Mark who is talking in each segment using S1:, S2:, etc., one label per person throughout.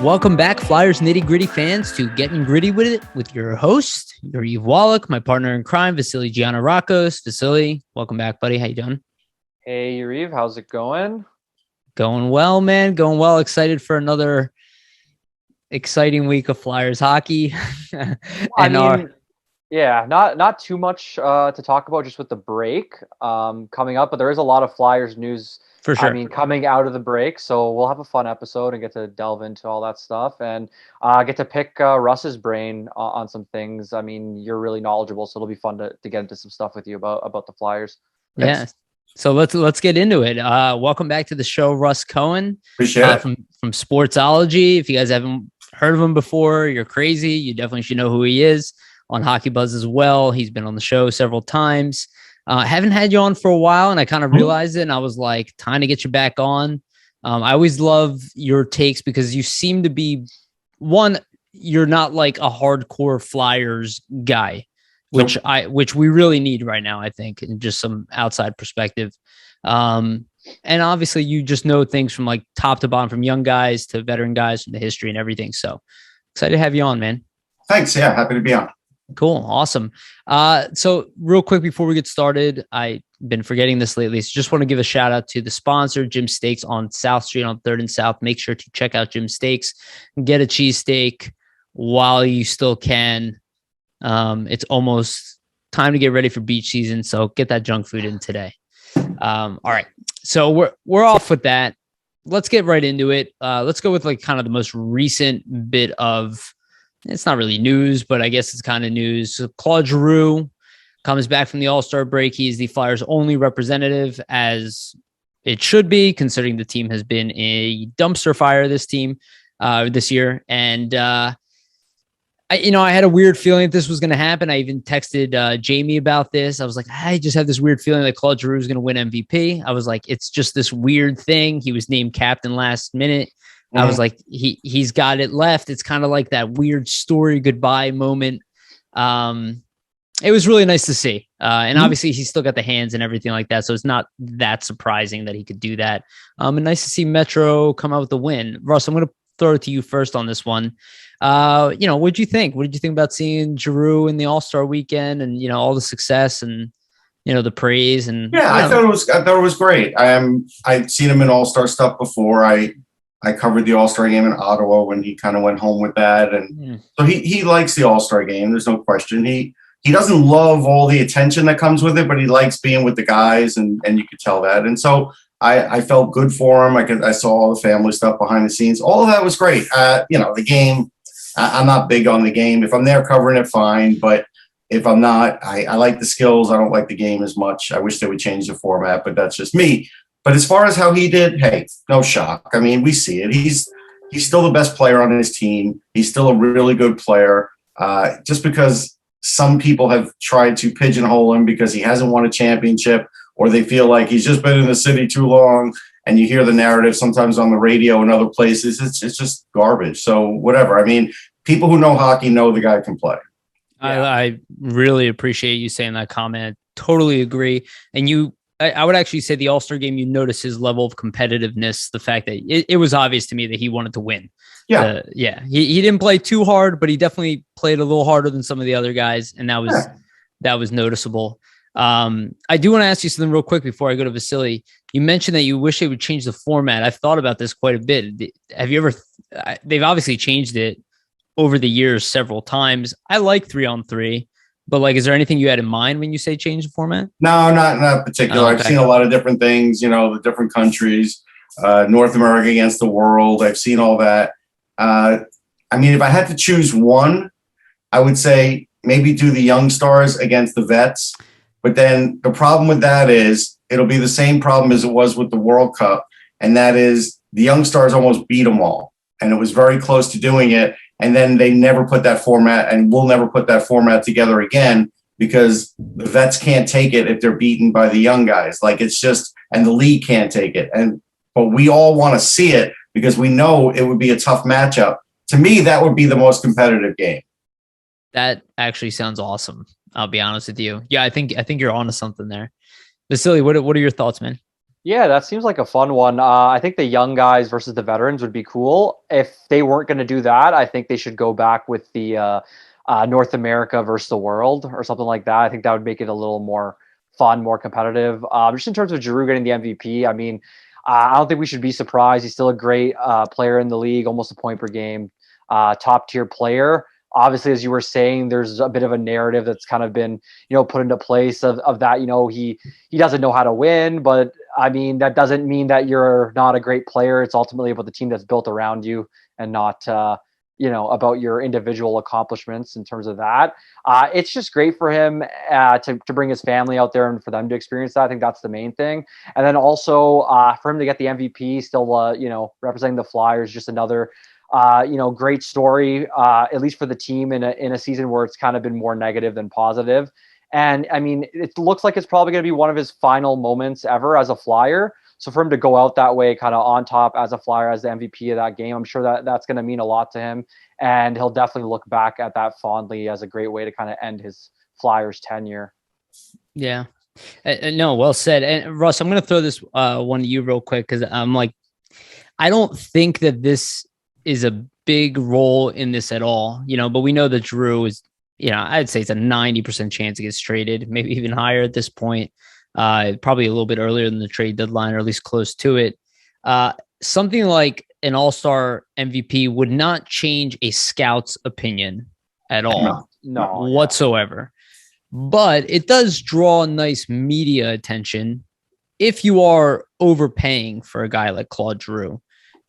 S1: Welcome back, Flyers Nitty Gritty fans, to Getting Gritty with It with your host, Yariv, Wolok, my partner in crime, Vasili Gianarakos. Vasili, welcome back, buddy. How you doing?
S2: Hey, Yariv, how's it going?
S1: Going well, man. Going well. Excited for another exciting week of Flyers hockey.
S2: Not too much to talk about just with the break coming up, but there is a lot of Flyers news.
S1: For sure.
S2: I mean, coming out of the break, so we'll have a fun episode and get to delve into all that stuff and get to pick Russ's brain on some things. I mean, you're really knowledgeable, so it'll be fun to get into some stuff with you about the Flyers.
S1: Yeah. So let's get into it. Welcome back to the show, Russ Cohen.
S3: Appreciate it.
S1: From Sportsology. If you guys haven't heard of him before, you're crazy. You definitely should know who he is. On Hockey Buzz as well. He's been on the show several times. Haven't had you on for a while, and I kind of realized it, and I was like, time to get you back on. I always love your takes because you seem to be one. You're not like a hardcore Flyers guy, which we really need right now, I think, and just some outside perspective. And obviously, you just know things from like top to bottom, from young guys to veteran guys, from the history and everything. So excited to have you on, man.
S3: Thanks. Yeah, happy to be on.
S1: Cool. Awesome. So real quick before we get started, I've been forgetting this lately. So just want to give a shout out to the sponsor, Jim Steaks on South Street on 3rd and South. Make sure to check out Jim Steaks and get a cheesesteak while you still can. It's almost time to get ready for beach season. So get that junk food in today. All right. So we're off with that. Let's get right into it. Let's go with like kind of the most recent bit of, it's not really news, but I guess it's kind of news. So Claude Giroux comes back from the All-Star break. He's the Flyers' only representative, as it should be, considering the team has been a dumpster fire this year. And I had a weird feeling that this was going to happen. I even texted Jamie about this. I was like, I just have this weird feeling that Claude Giroux is going to win MVP. I was like, it's just this weird thing. He was named captain last minute. I was like, he's got it left. It's kind of like that weird story goodbye moment. It was really nice to see. And obviously he's still got the hands and everything like that. So it's not that surprising that he could do that. And nice to see Metro come out with the win. Russ, I'm going to throw it to you first on this one. What'd you think? What did you think about seeing Giroux in the All-Star weekend and, all the success and, the praise? And
S3: I thought it was great. I'd seen him in All-Star stuff before. I covered the All-Star game in Ottawa when he kind of went home with that. And so he likes the All-Star game. There's no question. He doesn't love all the attention that comes with it, but he likes being with the guys, and you could tell that. And so I felt good for him. I saw all the family stuff behind the scenes. All of that was great. The game, I'm not big on the game. If I'm there covering it, fine. But if I'm not, I like the skills. I don't like the game as much. I wish they would change the format, but that's just me. But as far as how he did, hey, no shock. I mean, we see it. He's still the best player on his team. He's still a really good player. Just because some people have tried to pigeonhole him because he hasn't won a championship, or they feel like he's just been in the city too long, and you hear the narrative sometimes on the radio and other places, it's just garbage. So whatever. I mean, people who know hockey know the guy can play.
S1: Yeah. I really appreciate you saying that comment. Totally agree. And I would actually say the All-Star game, you notice his level of competitiveness, the fact that it was obvious to me that he wanted to win.
S3: Yeah.
S1: He didn't play too hard, but he definitely played a little harder than some of the other guys. And that was noticeable. I do want to ask you something real quick before I go to Vasili. You mentioned that you wish they would change the format. I've thought about this quite a bit. Have you ever, they've obviously changed it over the years several times. I like 3-on-3. But is there anything you had in mind when you say change the format?
S3: No, not particular.
S1: Oh, okay.
S3: I've seen a lot of different things, the different countries, North America against the world. I've seen all that. If I had to choose one, I would say maybe do the young stars against the vets. But then the problem with that is it'll be the same problem as it was with the World Cup. And that is the young stars almost beat them all. And it was very close to doing it. And then they never put that format, and we'll never put that format together again because the vets can't take it if they're beaten by the young guys. And the league can't take it. But we all want to see it because we know it would be a tough matchup. To me, that would be the most competitive game.
S1: That actually sounds awesome. I'll be honest with you. Yeah, I think you're onto something there. Vasili, what are your thoughts, man?
S2: Yeah, that seems like a fun one. I think the young guys versus the veterans would be cool. If they weren't going to do that, I think they should go back with the North America versus the world or something like that. I think that would make it a little more fun, more competitive. Just in terms of Giroux getting the MVP, I mean, I don't think we should be surprised. He's still a great player in the league, almost a point per game, top tier player. Obviously, as you were saying, there's a bit of a narrative that's kind of been, put into place of that. He doesn't know how to win, but I mean, that doesn't mean that you're not a great player. It's ultimately about the team that's built around you and not, about your individual accomplishments in terms of that. It's just great for him to bring his family out there and for them to experience that. I think that's the main thing. And then also for him to get the MVP, still, representing the Flyers, just another, great story, at least for the team in a season where it's kind of been more negative than positive. And I mean, it looks like it's probably going to be one of his final moments ever as a Flyer. So for him to go out that way, kind of on top as a Flyer, as the MVP of that game, I'm sure that's going to mean a lot to him. And he'll definitely look back at that fondly as a great way to kind of end his Flyers tenure.
S1: Yeah. No, well said. And Russ, I'm going to throw this one to you real quick because I'm like, I don't think that this is a big role in this at all, but we know that Giroux is, I'd say it's a 90% chance he gets traded, maybe even higher at this point. Probably a little bit earlier than the trade deadline, or at least close to it. Something like an all-star MVP would not change a scout's opinion at all, whatsoever. But it does draw nice media attention if you are overpaying for a guy like Claude Giroux.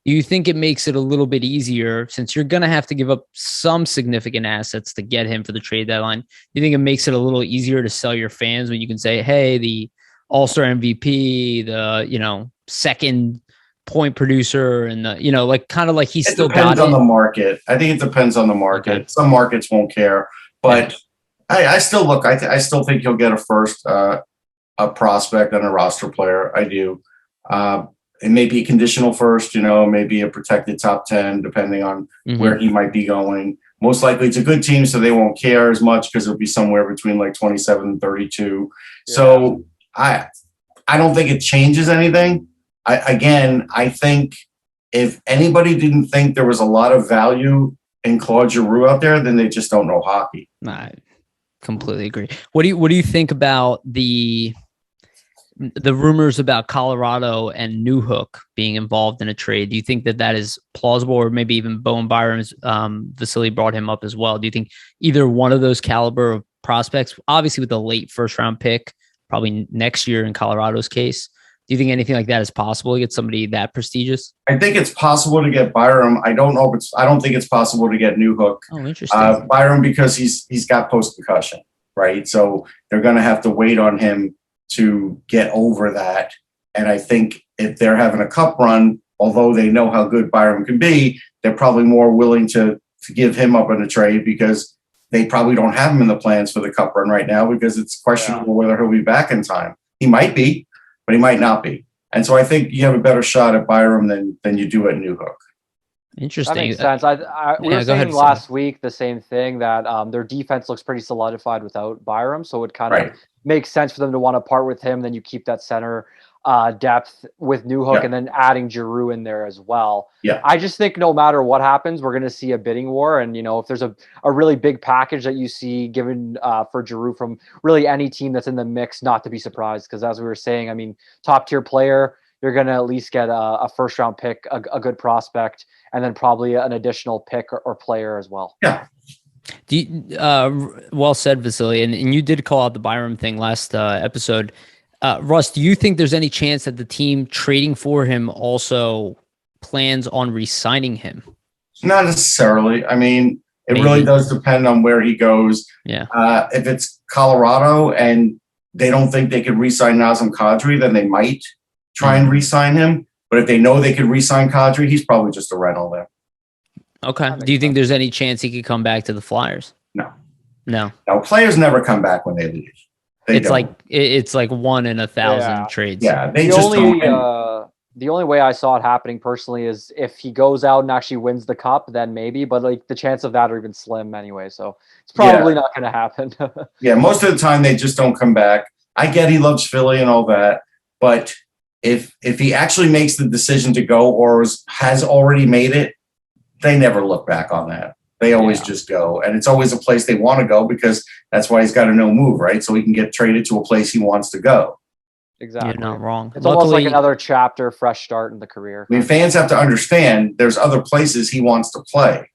S1: Do you think it makes it a little bit easier, since you're going to have to give up some significant assets to get him for the trade deadline? Do you think it makes it a little easier to sell your fans when you can say, hey, the all-star MVP, the, second point producer, and the, kind of like he's still got it?
S3: It depends on the market. I think it depends on the market. Okay. Some markets won't care, but I still look. I still think you'll get a first, a prospect and a roster player. I do. It may be a conditional first, maybe a protected top 10, depending on where he might be going. Most likely it's a good team, so they won't care as much because it'll be somewhere between like 27 and 32. Yeah. So I don't think it changes anything. I think if anybody didn't think there was a lot of value in Claude Giroux out there, then they just don't know hockey.
S1: I completely agree. What do you think about the rumors about Colorado and Newhook being involved in a trade? Do you think that is plausible, or maybe even Bowen Byram's Vasili brought him up as well? Do you think either one of those caliber of prospects, obviously with the late first round pick, probably next year in Colorado's case, do you think anything like that is possible to get somebody that prestigious?
S3: I think it's possible to get Byram. I don't know if I don't think it's possible to get Newhook.
S1: Oh, interesting.
S3: Byram, because he's got post-concussion, right? So they're going to have to wait on him to get over that. And I think if they're having a cup run, although they know how good Byram can be, they're probably more willing to give him up in a trade, because they probably don't have him in the plans for the cup run right now, because it's questionable whether he'll be back in time. He might be, but he might not be. And so I think you have a better shot at Byram than you do at Newhook.
S1: Interesting.
S2: That makes sense. We were saying last week the same thing, that their defense looks pretty solidified without Byram, so it kind of makes sense for them to want to part with him. Then you keep that center depth with Newhook, and then adding Giroux in there as well.
S3: Yeah,
S2: I just think no matter what happens, we're going to see a bidding war. And if there's a really big package that you see given for Giroux from really any team that's in the mix, not to be surprised, because as we were saying, I mean, top tier player, you're going to at least get a first round pick, a good prospect, and then probably an additional pick or player as well.
S3: Yeah.
S1: Well said, Vasili. And you did call out the Byram thing last episode. Russ, do you think there's any chance that the team trading for him also plans on re-signing him?
S3: Not necessarily. I mean, it really does depend on where he goes.
S1: Yeah.
S3: If it's Colorado and they don't think they could re-sign Nazem Kadri, then they might try and re-sign him. But if they know they could re-sign Kadri, he's probably just a rental there.
S1: Okay. Do you think there's any chance he could come back to the Flyers?
S3: No. Players never come back when they leave.
S1: It's like 1 in 1,000 trades.
S3: Yeah.
S2: The only way I saw it happening personally is if he goes out and actually wins the cup, then maybe. But like the chance of that are even slim anyway. So it's probably not going to happen.
S3: Yeah. Most of the time they just don't come back. I get he loves Philly and all that, but if he actually makes the decision to go or has already made it, they never look back on that. They always just go. And it's always a place they want to go because that's why he's got a no move, right? So he can get traded to a place he wants to go.
S2: Exactly.
S1: You're not wrong.
S2: It's almost like another chapter, fresh start in the career.
S3: I mean, fans have to understand there's other places he wants to play.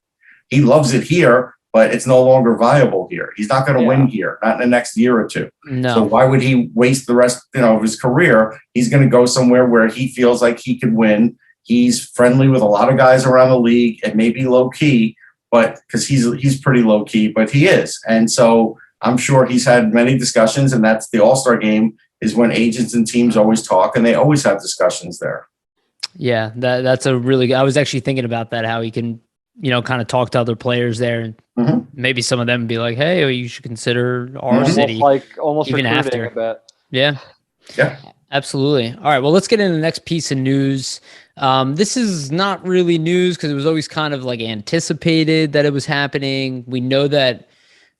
S3: He loves it here, but it's no longer viable here. He's not going to win here, not in the next year or two.
S1: No.
S3: So why would he waste the rest, of his career? He's going to go somewhere where he feels like he could win. He's friendly with a lot of guys around the league and maybe low key, but because he's pretty low key, but he is. And so I'm sure he's had many discussions, and that's the All-Star game is when agents and teams always talk, and they always have discussions there.
S1: Yeah, that's a really good. I was actually thinking about that, how he can, kind of talk to other players there, and maybe some of them be like, "Hey, you should consider our city."
S2: Almost
S1: even after.
S2: A bit.
S1: Yeah, absolutely. All right, well, let's get into the next piece of news. This is not really news because it was always kind of like anticipated that it was happening. We know that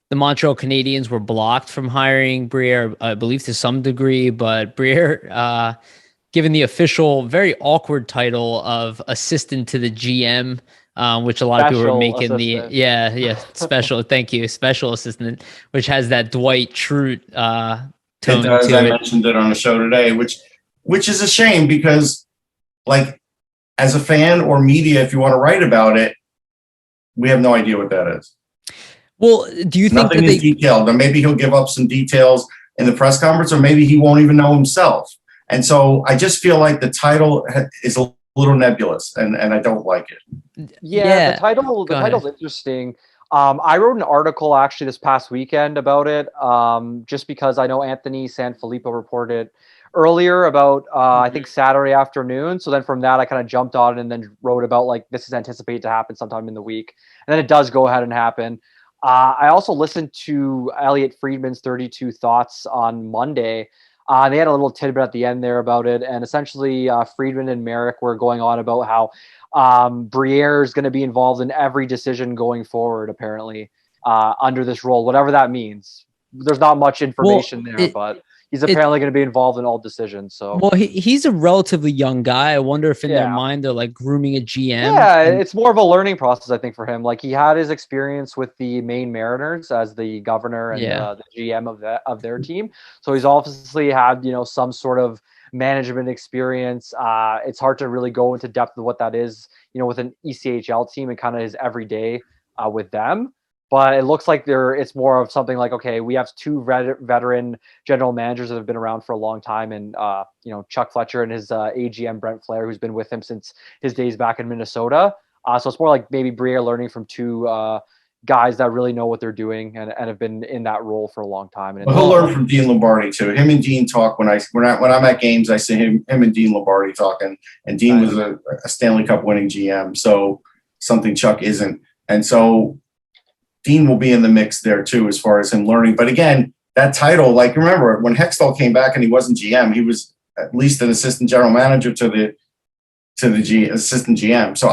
S1: the Montreal Canadiens were blocked from hiring Briere, I believe, to some degree, but Briere, given the official, very awkward title of assistant to the GM, which a lot of people are making special. Thank you, special assistant, which has that Dwight Schrute tone to it.
S3: I mentioned it on the show today, which is a shame because, like, as a fan or media, if you want to write about it, we have no idea what that is.
S1: Well, do you think
S3: nothing is detailed? Or maybe he'll give up some details in the press conference, or maybe he won't even know himself. And so I just feel like the title is a little nebulous, and I don't like it.
S2: Yeah. The title's interesting. I wrote an article actually this past weekend about it, just because I know Anthony Sanfilippo reported earlier about I think Saturday afternoon. So then from that I kind of jumped on it and then wrote about like this is anticipated to happen sometime in the week, and then it does go ahead and happen. I also listened to Elliot Friedman's 32 Thoughts on Monday. They had a little tidbit at the end there about it. And essentially, Friedman and Merrick were going on about how Briere is going to be involved in every decision going forward, apparently, under this role, whatever that means. There's not much information but he's apparently going to be involved in all decisions. So,
S1: well, he's a relatively young guy. I wonder if in their mind they're like grooming a GM.
S2: Yeah, it's more of a learning process, I think, for him. Like he had his experience with the Maine Mariners as the governor and the GM of their team. So he's obviously had some sort of management experience. It's hard to really go into depth of what that is, with an ECHL team and kind of his everyday with them. But it looks like it's more of something like, okay, we have two veteran general managers that have been around for a long time, and Chuck Fletcher and his AGM Brent Flair, who's been with him since his days back in Minnesota. So it's more like maybe Briere learning from two guys that really know what they're doing and have been in that role for a long time. And
S3: he'll learn from Dean Lombardi too. Him and Dean talk when I'm at games. I see him and Dean Lombardi talking, and Dean was a Stanley Cup winning GM, so something Chuck isn't, and so Dean will be in the mix there too, as far as him learning. But again, that title, like remember when Hextall came back and he wasn't GM, he was at least an assistant general manager to the assistant GM. So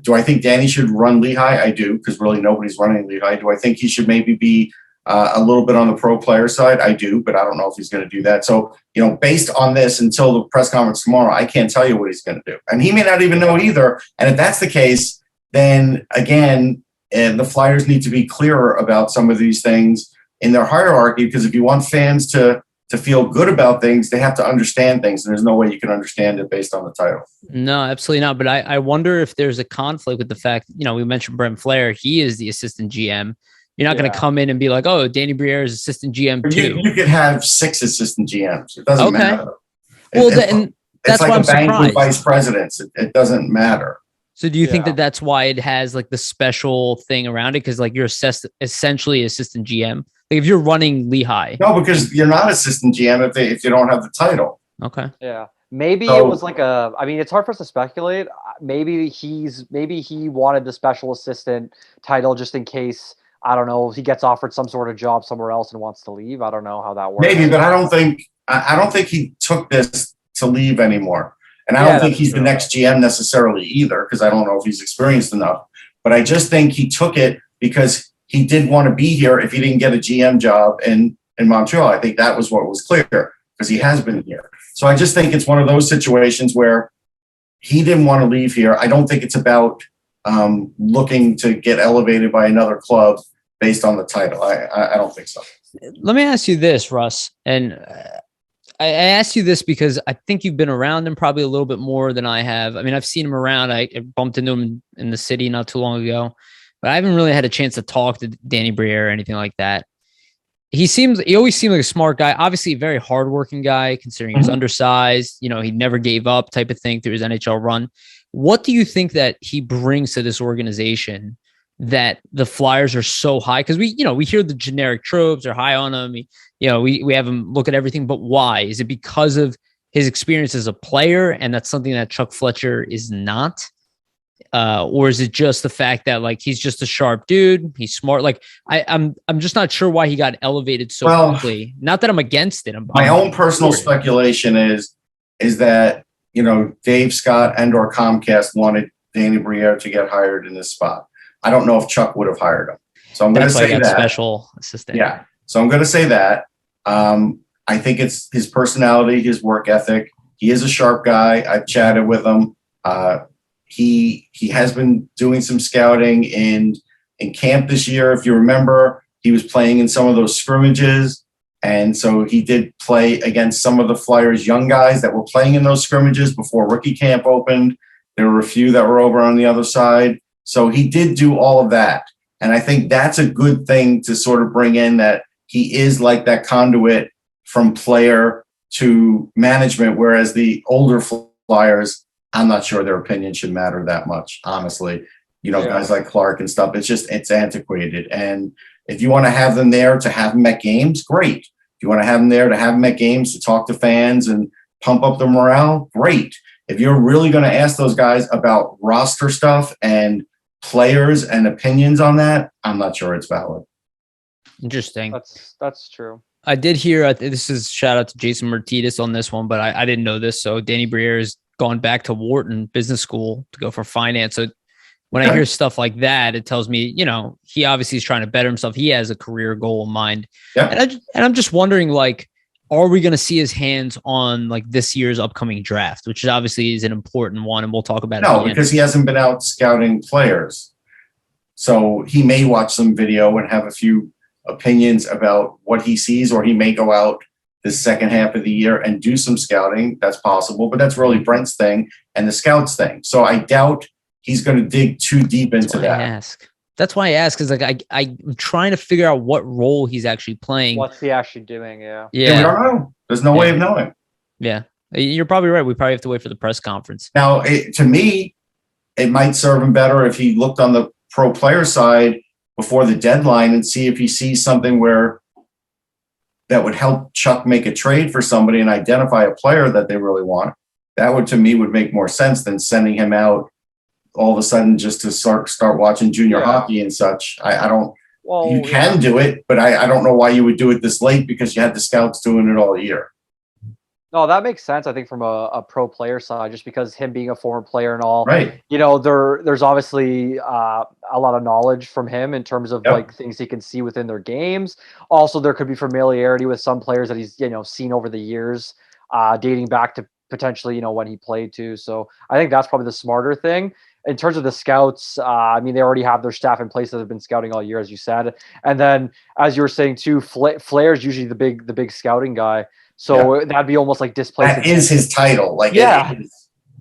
S3: do I think Danny should run Lehigh? I do, because really nobody's running Lehigh. Do I think he should maybe be a little bit on the pro player side? I do, but I don't know if he's going to do that. So, based on this until the press conference tomorrow, I can't tell you what he's going to do. And he may not even know either. And if that's the case, then again, and the Flyers need to be clearer about some of these things in their hierarchy, because if you want fans to feel good about things, they have to understand things. And there's no way you can understand it based on the title.
S1: No, absolutely not. But I wonder if there's a conflict with the fact, we mentioned Brent Flair. He is the assistant GM. You're not going to come in and be like, oh, Danny Briere is assistant GM too.
S3: You could have 6 assistant GMs. It doesn't matter.
S1: Well, that's
S3: like
S1: why I'm
S3: a bank
S1: surprised.
S3: With vice presidents. It doesn't matter.
S1: So do you think that that's why it has like the special thing around it? Because like you're essentially assistant GM. Like if you're running Lehigh.
S3: No, because you're not assistant GM if you don't have the title.
S1: Okay.
S2: Yeah. Maybe it was like it's hard for us to speculate. Maybe he wanted the special assistant title just in case, I don't know, he gets offered some sort of job somewhere else and wants to leave. I don't know how that works.
S3: Maybe, but I don't think he took this to leave anymore. And I don't think he's the next GM necessarily either, because I don't know if he's experienced enough. But I just think he took it because he did want to be here if he didn't get a GM job in Montreal. I think that was what was clear, because he has been here. So I just think it's one of those situations where he didn't want to leave here. I don't think it's about looking to get elevated by another club based on the title. I don't think so.
S1: Let me ask you this, Russ. And I asked you this because I think you've been around him probably a little bit more than I have. I mean, I've seen him around. I bumped into him in the city not too long ago, but I haven't really had a chance to talk to Danny Briere or anything like that. He always seemed like a smart guy, obviously a very hardworking guy, considering he was undersized, he never gave up type of thing through his NHL run. What do you think that he brings to this organization that the Flyers are so high? Because we hear the generic tropes are high on him. We have him look at everything, but why? Is it because of his experience as a player, and that's something that Chuck Fletcher is not? Or is it just the fact that like he's just a sharp dude, he's smart? Like I'm just not sure why he got elevated so quickly. Not that I'm against it.
S3: My own personal speculation is that Dave Scott and/or Comcast wanted Danny Briere to get hired in this spot. I don't know if Chuck would have hired him. So I'm going to say that
S1: special assistant.
S3: Yeah. So I'm going to say that. I think it's his personality, his work ethic. He is a sharp guy. I've chatted with him. He has been doing some scouting in camp this year. If you remember, he was playing in some of those scrimmages. And so he did play against some of the Flyers young guys that were playing in those scrimmages before rookie camp opened. There were a few that were over on the other side. So he did do all of that. And I think that's a good thing to sort of bring in, that he is like that conduit from player to management, whereas the older Flyers, I'm not sure their opinion should matter that much, honestly. Guys like Clark and stuff, it's antiquated. And if you want to have them there to have them at games, great. If you want to have them there to have them at games to talk to fans and pump up the morale, great. If you're really going to ask those guys about roster stuff and players and opinions on that, I'm not sure it's valid.
S1: Interesting.
S2: That's true.
S1: I did hear, this is shout out to Jason Martinez on this one, but I didn't know this. So Danny Briere has gone back to Wharton Business School to go for finance. So when I hear stuff like that, it tells me, he obviously is trying to better himself. He has a career goal in mind. Yeah. And I'm just wondering, like, are we going to see his hands on like this year's upcoming draft, which obviously is an important one, and we'll talk about it.
S3: No, because he hasn't been out scouting players. So he may watch some video and have a few opinions about what he sees, or he may go out the second half of the year and do some scouting. That's possible, but that's really Brent's thing and the scouts thing. So I doubt he's going to dig too deep into that.
S1: That's why I ask, is like I'm trying to figure out what role he's actually playing.
S2: What's he actually doing? Yeah.
S3: We don't know. There's no way of knowing.
S1: Yeah, you're probably right. We probably have to wait for the press conference.
S3: Now, to me, it might serve him better if he looked on the pro player side before the deadline and see if he sees something where that would help Chuck make a trade for somebody and identify a player that they really want. That would, to me, would make more sense than sending him out all of a sudden just to start watching junior hockey and such. I don't. Well, you can do it, but I don't know why you would do it this late, because you had the scouts doing it all year.
S2: No, that makes sense. I think from a pro player side, just because him being a former player and all,
S3: right?
S2: There's obviously a lot of knowledge from him in terms of like things he can see within their games. Also, there could be familiarity with some players that he's seen over the years, dating back to potentially when he played too. So I think that's probably the smarter thing. In terms of the scouts, I mean, they already have their staff in place that have been scouting all year, as you said. And then, as you were saying too, Flair's usually the big scouting guy. So that'd be almost like displacing.
S3: That is his title. Like,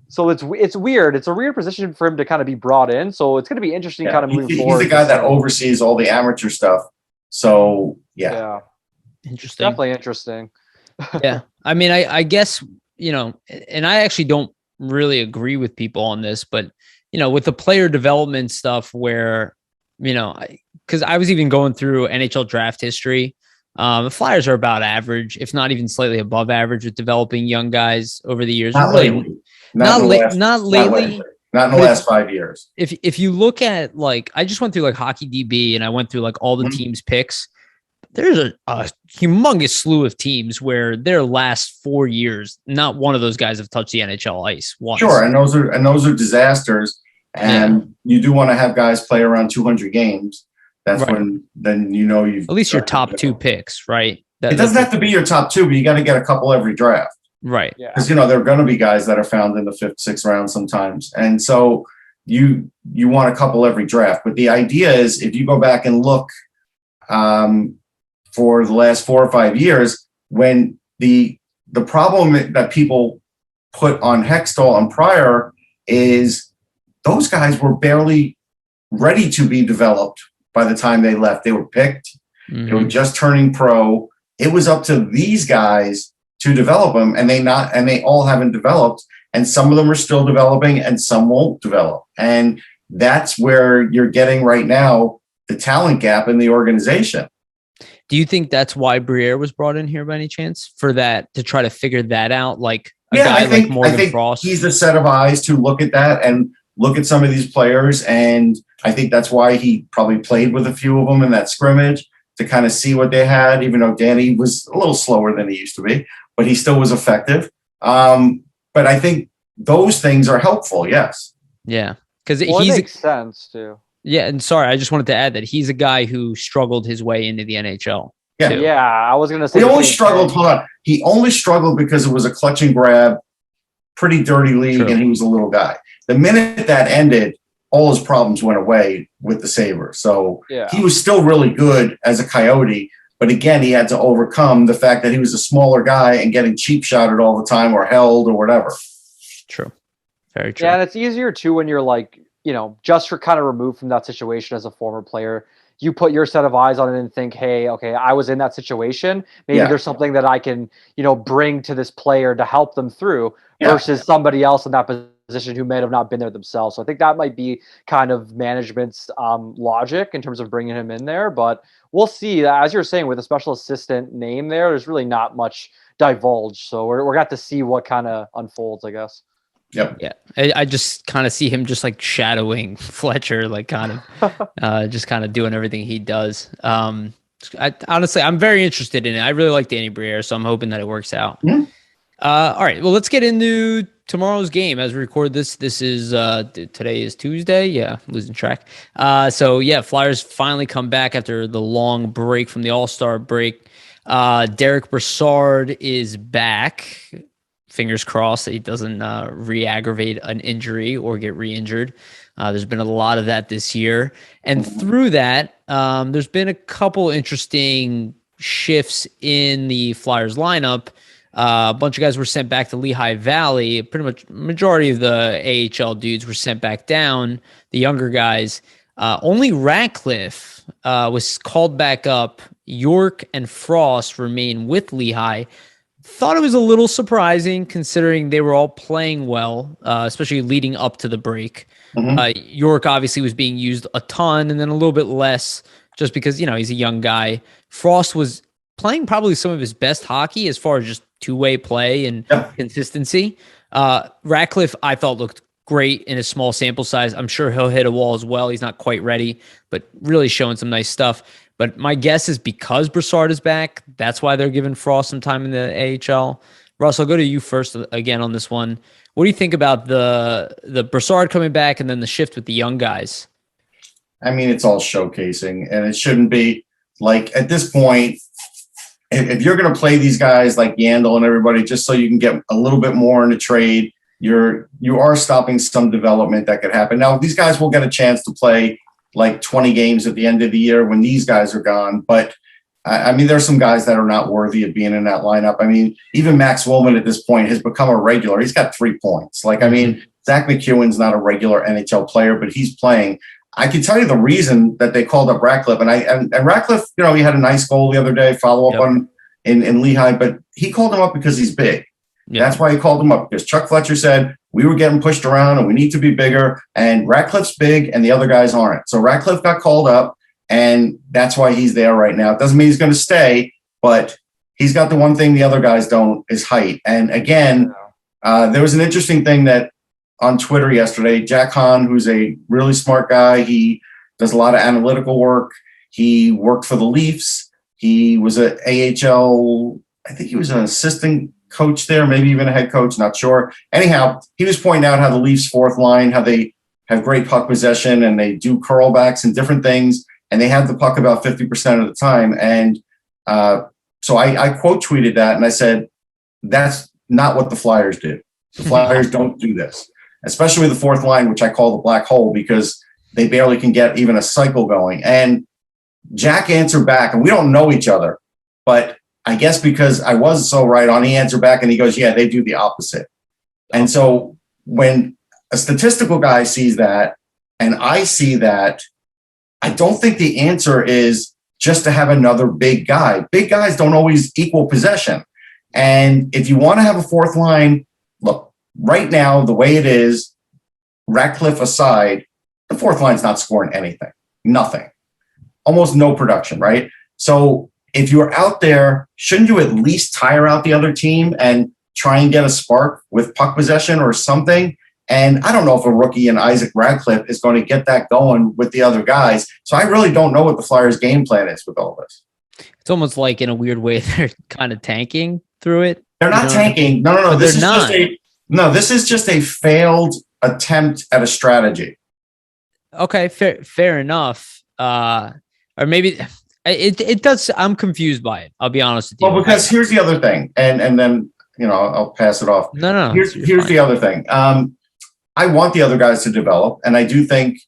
S2: so it's weird. It's a weird position for him to kind of be brought in. So it's going to be interesting kind of moving forward.
S3: He's the guy that oversees all the amateur stuff. So,
S1: interesting.
S2: Definitely interesting.
S1: Yeah. I mean, I guess, and I actually don't really agree with people on this, but with the player development stuff where, because I was even going through NHL draft history. The Flyers are about average, if not even slightly above average, with developing young guys over the years.
S3: Not lately.
S1: Not lately.
S3: Not in the last 5 years.
S1: If you look at I just went through Hockey DB and I went through all the teams' picks. There's a humongous slew of teams where their last 4 years, not one of those guys have touched the NHL ice once.
S3: Sure, and those are disasters. And you do want to have guys play around 200 games. That's when you've
S1: at least your top two picks, right?
S3: It doesn't have to be your top two, but you got to get a couple every draft.
S1: Right.
S2: Yeah.
S3: Because, there are going to be guys that are found in the 5th, 6th round sometimes. And so you want a couple every draft. But the idea is if you go back and look for the last 4 or 5 years, when the problem that people put on Hextall and Pryor is those guys were barely ready to be developed by the time they left. They were picked. They were just turning pro. It was up to these guys to develop them, and they all haven't developed. And some of them are still developing, and some won't develop. And that's where you're getting right now the talent gap in the organization.
S1: Do you think that's why Briere was brought in here by any chance for that, to try to figure that out? Like a guy like Morgan Frost?
S3: He's a set of eyes to look at that and look at some of these players. And I think that's why he probably played with a few of them in that scrimmage to kind of see what they had, even though Danny was a little slower than he used to be, but he still was effective. But I think those things are helpful. Yes.
S1: Yeah. Because
S2: it makes sense too.
S1: Yeah, and sorry, I just wanted to add that he's a guy who struggled his way into the NHL.
S3: Yeah,
S1: too.
S2: Yeah, I was going to say
S3: he only struggled. Hold on, he only struggled because it was a clutch and grab, pretty dirty league, and he was a little guy. The minute that ended, all his problems went away with the Sabres. So he was still really good as a Coyote, but again, he had to overcome the fact that he was a smaller guy and getting cheap shotted all the time or held or whatever.
S1: True, very true.
S2: Yeah, and it's easier too when you're like, just for kind of removed from that situation as a former player, you put your set of eyes on it and think, hey, okay, I was in that situation. Maybe there's something that I can, bring to this player to help them through versus somebody else in that position who may have not been there themselves. So I think that might be kind of management's logic in terms of bringing him in there. But we'll see. As you're saying, with a special assistant name there's really not much divulged. So we're going to have to see what kind of unfolds, I guess.
S3: Yep.
S1: Yeah. I just kind of see him just like shadowing Fletcher, like kind of just kind of doing everything he does. Honestly, I'm very interested in it. I really like Danny Briere, so I'm hoping that it works out.
S3: Mm-hmm.
S1: All right. Well, let's get into tomorrow's game as we record this. This is today is Tuesday. Yeah, losing track. Flyers finally come back after the long break from the All-Star break. Derek Brassard is back. Fingers crossed that he doesn't re-aggravate an injury or get re-injured. There's been a lot of that this year. And through that, there's been a couple interesting shifts in the Flyers lineup. A bunch of guys were sent back to Lehigh Valley. Pretty much majority of the AHL dudes were sent back down, the younger guys. Only Ratcliffe was called back up. York and Frost remain with Lehigh. Thought it was a little surprising considering they were all playing well, especially leading up to the break. Mm-hmm. York obviously was being used a ton and then a little bit less just because, he's a young guy. Frost was playing probably some of his best hockey as far as just two-way play and consistency. Ratcliffe, I thought, looked great in a small sample size. I'm sure he'll hit a wall as well. He's not quite ready, but really showing some nice stuff. But my guess is because Brassard is back, that's why they're giving Frost some time in the AHL. Russ, I'll go to you first again on this one. What do you think about the Brassard coming back and then the shift with the young guys?
S3: I mean, it's all showcasing, and it shouldn't be like at this point. If you're going to play these guys like Yandel and everybody just so you can get a little bit more in the trade, you are stopping some development that could happen. Now, these guys will get a chance to play like 20 games at the end of the year when these guys are gone. But I mean, there's some guys that are not worthy of being in that lineup. I mean, even Max Willman at this point has become a regular. He's got 3 points. Like, I mean, Zach McEwen's not a regular NHL player, but he's playing. I can tell you the reason that they called up Ratcliffe, and Ratcliffe, he had a nice goal the other day, follow up on in Lehigh, but he called him up because he's big. Yeah. That's why he called him up, because Chuck Fletcher said we were getting pushed around and we need to be bigger, and Ratcliffe's big and the other guys aren't. So Ratcliffe got called up, and that's why he's there right now. It doesn't mean he's going to stay, but he's got the one thing the other guys don't, is height. And again, there was an interesting thing that on Twitter yesterday, Jack Hahn, who's a really smart guy, he does a lot of analytical work. He worked for the Leafs. He was an AHL, I think he was an assistant coach there, maybe even a head coach, not sure. Anyhow, he was pointing out how the Leafs' fourth line, how they have great puck possession and they do curlbacks and different things, and they have the puck about 50% of the time. And so I quote tweeted that, and I said, that's not what the Flyers do. The Flyers don't do this, especially the fourth line, which I call the black hole, because they barely can get even a cycle going. And Jack answered back, and we don't know each other, but I guess because I was so right on, he answered back and he goes, yeah, they do the opposite. And so when a statistical guy sees that and I see that, I don't think the answer is just to have another big guy. Big guys don't always equal possession. And if you want to have a fourth line, look, right now, the way it is, Ratcliffe aside, the fourth line's not scoring anything, nothing, almost no production, right? So if you're out there, shouldn't you at least tire out the other team and try and get a spark with puck possession or something? And I don't know if a rookie in Isaac Ratcliffe is going to get that going with the other guys. So I really don't know what the Flyers' game plan is with all this. It's
S1: almost like in a weird way they're kind of tanking through it.
S3: They're not tanking. No. This is just a failed attempt at a strategy.
S1: Okay, fair enough. Or maybe it does. I'm confused by it. I'll be honest with you.
S3: Well, because here's the other thing, and then I'll pass it off.
S1: No.
S3: Here's the other thing. I want the other guys to develop, and I do think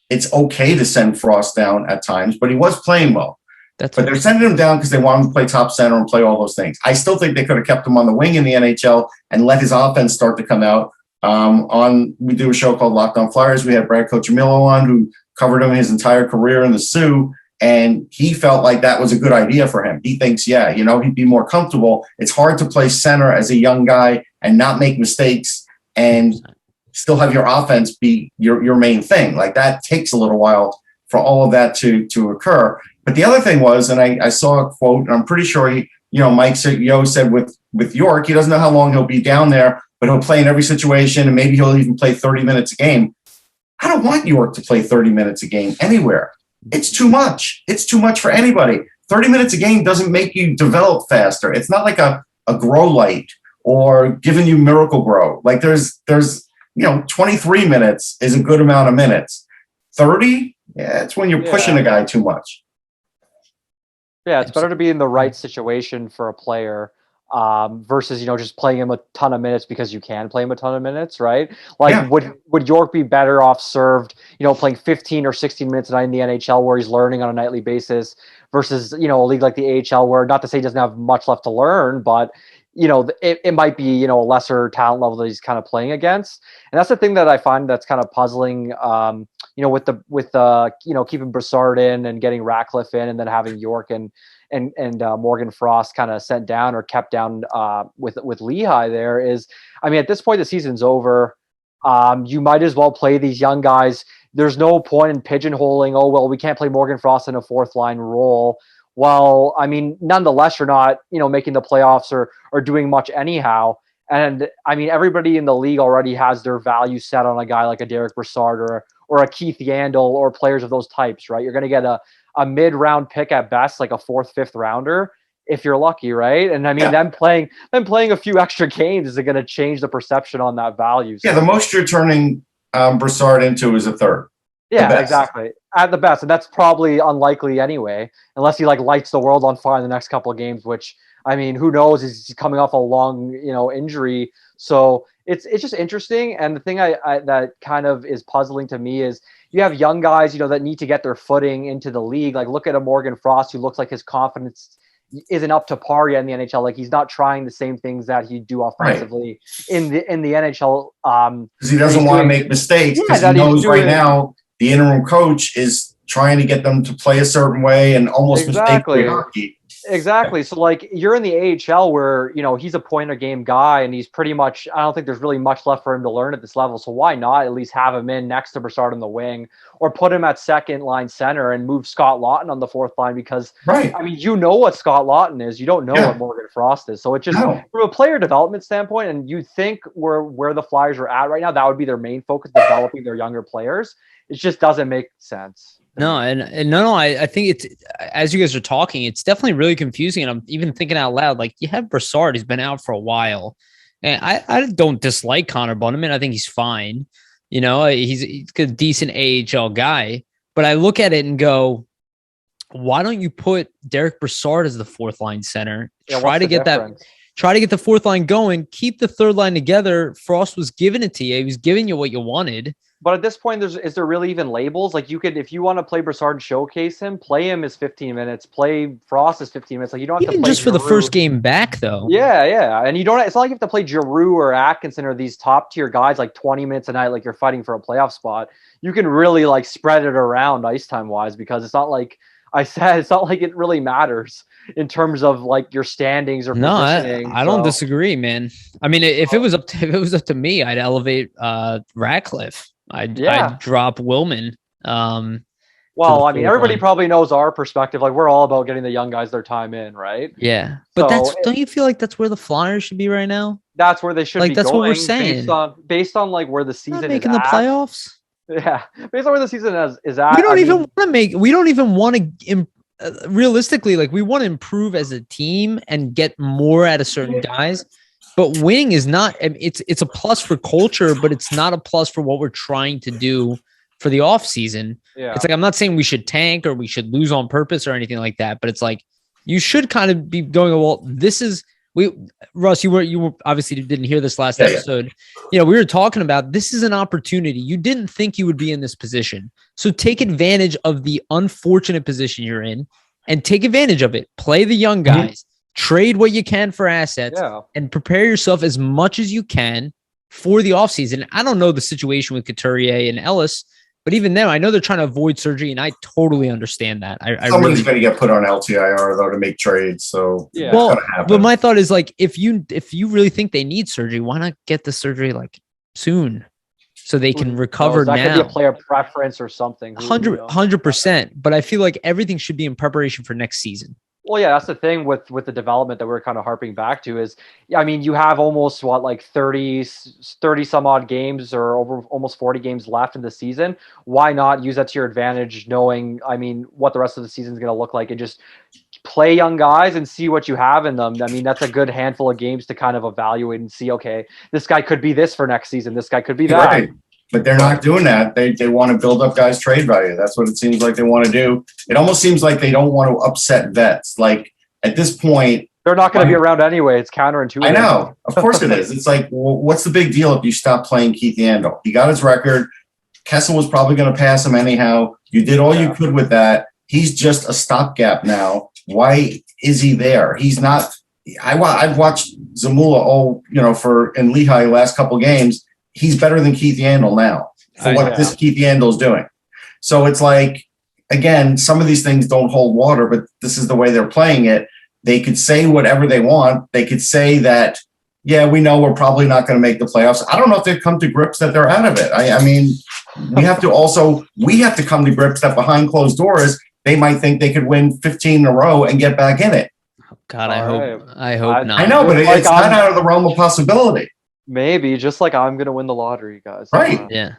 S3: it's okay to send Frost down at times, but he was playing well. But they're sending him down because they want him to play top center and play all those things. I still think they could have kept him on the wing in the NHL and let his offense start to come out. We do a show called Locked On Flyers. We had Brad Cochimillo on, who covered him his entire career in the Sioux, and he felt like that was a good idea for him. He thinks, he'd be more comfortable. It's hard to play center as a young guy and not make mistakes and still have your offense be your main thing. Like, that takes a little while for all of that to occur. But the other thing was, and I saw a quote, and I'm pretty sure Mike Yo said with York, he doesn't know how long he'll be down there, but he'll play in every situation, and maybe he'll even play 30 minutes a game. I don't want York to play 30 minutes a game anywhere. It's too much. It's too much for anybody. 30 minutes a game doesn't make you develop faster. It's not like a grow light or giving you Miracle Grow. Like there's 23 minutes is a good amount of minutes. 30, it's when you're pushing a guy too much.
S2: Yeah, it's better to be in the right situation for a player versus just playing him a ton of minutes because you can play him a ton of minutes, right? Like, would York be better off served, playing 15 or 16 minutes a night in the NHL where he's learning on a nightly basis versus a league like the AHL where, not to say he doesn't have much left to learn, but it might be a lesser talent level that he's kind of playing against. And that's the thing that I find that's kind of puzzling. With keeping Brassard in and getting Ratcliffe in, and then having York and Morgan Frost kind of sent down or kept down with Lehigh. There is, at this point the season's over. You might as well play these young guys. There's no point in pigeonholing. Oh well, we can't play Morgan Frost in a fourth line role. Well, nonetheless, you're not, making the playoffs or doing much anyhow. And everybody in the league already has their value set on a guy like a Derek Brassard or a Keith Yandel or players of those types, right? You're going to get a mid-round pick at best, like a 4th, 5th rounder, if you're lucky, right? And them playing a few extra games is going to change the perception on that value. So,
S3: the most you're turning Brassard into is a third.
S2: Yeah, exactly. At the best. And that's probably unlikely anyway, unless he lights the world on fire in the next couple of games, which, who knows? He's coming off a long, injury. So it's just interesting. And the thing that kind of is puzzling to me is you have young guys, that need to get their footing into the league. Like, look at a Morgan Frost who looks like his confidence isn't up to par yet in the NHL. Like, he's not trying the same things that he'd do offensively in the NHL.
S3: Because he doesn't want to make mistakes, because he knows right now the interim coach is trying to get them to play a certain way and almost mistake hockey.
S2: Exactly. So you're in the AHL where, he's a point a game guy and he's pretty much, I don't think there's really much left for him to learn at this level. So why not at least have him in next to Brassard on the wing, or put him at second line center and move Scott Lawton on the fourth line? Because what Scott Lawton is, you don't know what Morgan Frost is. So it's just from a player development standpoint, and you think where the Flyers are at right now, that would be their main focus, developing their younger players. It just doesn't make sense.
S1: No, I think it's, as you guys are talking, it's definitely really confusing. And I'm even thinking out loud, like, you have Brassard, he's been out for a while. And I don't dislike Connor Bunnaman. I think he's fine. He's a decent AHL guy. But I look at it and go, why don't you put Derek Brassard as the fourth line center? Try to get try to get the fourth line going, keep the third line together. Frost was giving it to you. He was giving you what you wanted.
S2: But at this point, is there really even labels? Like you could, if you want to play Brassard and showcase him, play him as 15 minutes, play Frost as 15 minutes. Like you don't have
S1: Even
S2: to play
S1: just for
S2: Giroux.
S1: the first game back though.
S2: Yeah. And you don't, it's not like you have to play Giroux or Atkinson or these top tier guys like 20 minutes a night, like you're fighting for a playoff spot. You can really like spread it around ice time wise, because it's not like I said, it's not like it really matters in terms of like your standings or positioning.
S1: I don't disagree, man. I mean, if it was up to me, I'd elevate Ratcliffe. I'd drop Willman.
S2: Well, I mean, everybody probably knows our perspective. Like we're all about getting the young guys their time in, right?
S1: Yeah, but don't you feel like that's where the Flyers should be right now?
S2: That's where they should be.
S1: That's
S2: going,
S1: what we're saying.
S2: Based on like where the season
S1: Not making
S2: is
S1: the playoffs.
S2: Yeah, based on where the season is at.
S1: We don't even want to realistically, like we want to improve as a team and get more out of certain guys. But winning is not. It's a plus for culture, but it's not a plus for what we're trying to do for the off season.
S2: Yeah.
S1: It's like I'm not saying we should tank or we should lose on purpose or anything like that. But it's like you should kind of be going, well, this is Russ. You were obviously didn't hear this last episode. You know, we were talking about this is an opportunity. You didn't think you would be in this position, so take advantage of the unfortunate position you're in and take advantage of it. Play the young guys. Trade what you can for assets and prepare yourself as much as you can for the offseason. I don't know the situation with Couturier and Ellis, but even them, I know they're trying to avoid surgery, and I totally understand that.
S3: Somebody's going to get put on LTIR, though, to make trades. So,
S1: but my thought is, like, if you really think they need surgery, why not get the surgery, like, soon so they can recover now?
S2: That could be a player preference or something.
S1: 100%. But I feel like everything should be in preparation for next season.
S2: Well, yeah, that's the thing with the development that we're kind of harping back to is, I mean, you have almost 30 some odd games or over almost 40 games left in the season. Why not use that to your advantage, knowing, I mean, what the rest of the season is going to look like, and just play young guys and see what you have in them. I mean, that's a good handful of games to kind of evaluate and see, okay, this guy could be this for next season. This guy could be that.
S3: Right. But they're not doing that. They want to build up guys' trade value. That's what it seems like they want to do. It almost seems like they don't want to upset vets. Like at this point,
S2: they're not going to be around anyway. It's counterintuitive.
S3: I know. Of course it is. It's like, well, what's the big deal if you stop playing Keith Yandel? He got his record. Kessel was probably going to pass him anyhow. You did all you could with that. He's just a stopgap now. Why is he there? He's not. I've watched Zamula in Lehigh last couple games. He's better than Keith Yandel now for what this Keith Yandel is doing. So it's like, again, some of these things don't hold water, but this is the way they're playing it. They could say whatever they want. They could say that, yeah, we know we're probably not going to make the playoffs. I don't know if they've come to grips that they're out of it. I mean, we have to come to grips that behind closed doors, they might think they could win 15 in a row and get back in it.
S1: God, I hope not.
S3: I know, but it's not out of the realm of possibility.
S2: Maybe, just like I'm going to win the lottery, guys.
S3: Right.
S1: Yeah.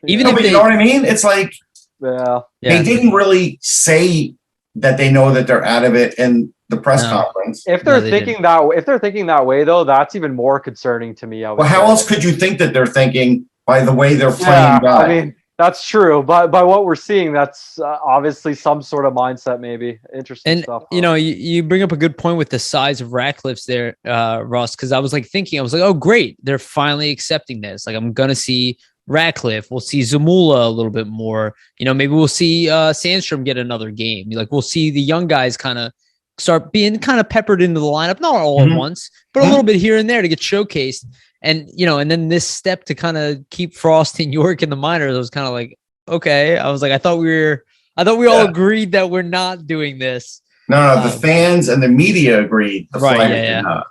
S3: Even if you know what I mean? It's like they didn't really say that they know that they're out of it in the press conference.
S2: If they're thinking that way, though, that's even more concerning to me.
S3: Well, how else could you think that they're thinking by the way they're playing?
S2: I mean, that's true, but by what we're seeing, that's obviously some sort of mindset, maybe. Interesting stuff.
S1: You know, you bring up a good point with the size of Ratcliffe's there, Russ, because I was like, oh, great, they're finally accepting this. Like, I'm going to see Ratcliffe. We'll see Zamula a little bit more. You know, maybe we'll see Sandstrom get another game. Like, we'll see the young guys kind of start being kind of peppered into the lineup, not all at once, but a little bit here and there to get showcased. And, you know, and then this step to kind of keep Frost and York in the minors, I was kind of like, okay. I was like, I thought we all agreed that we're not doing this.
S3: No, the fans and the media agreed.
S1: Right. Yeah.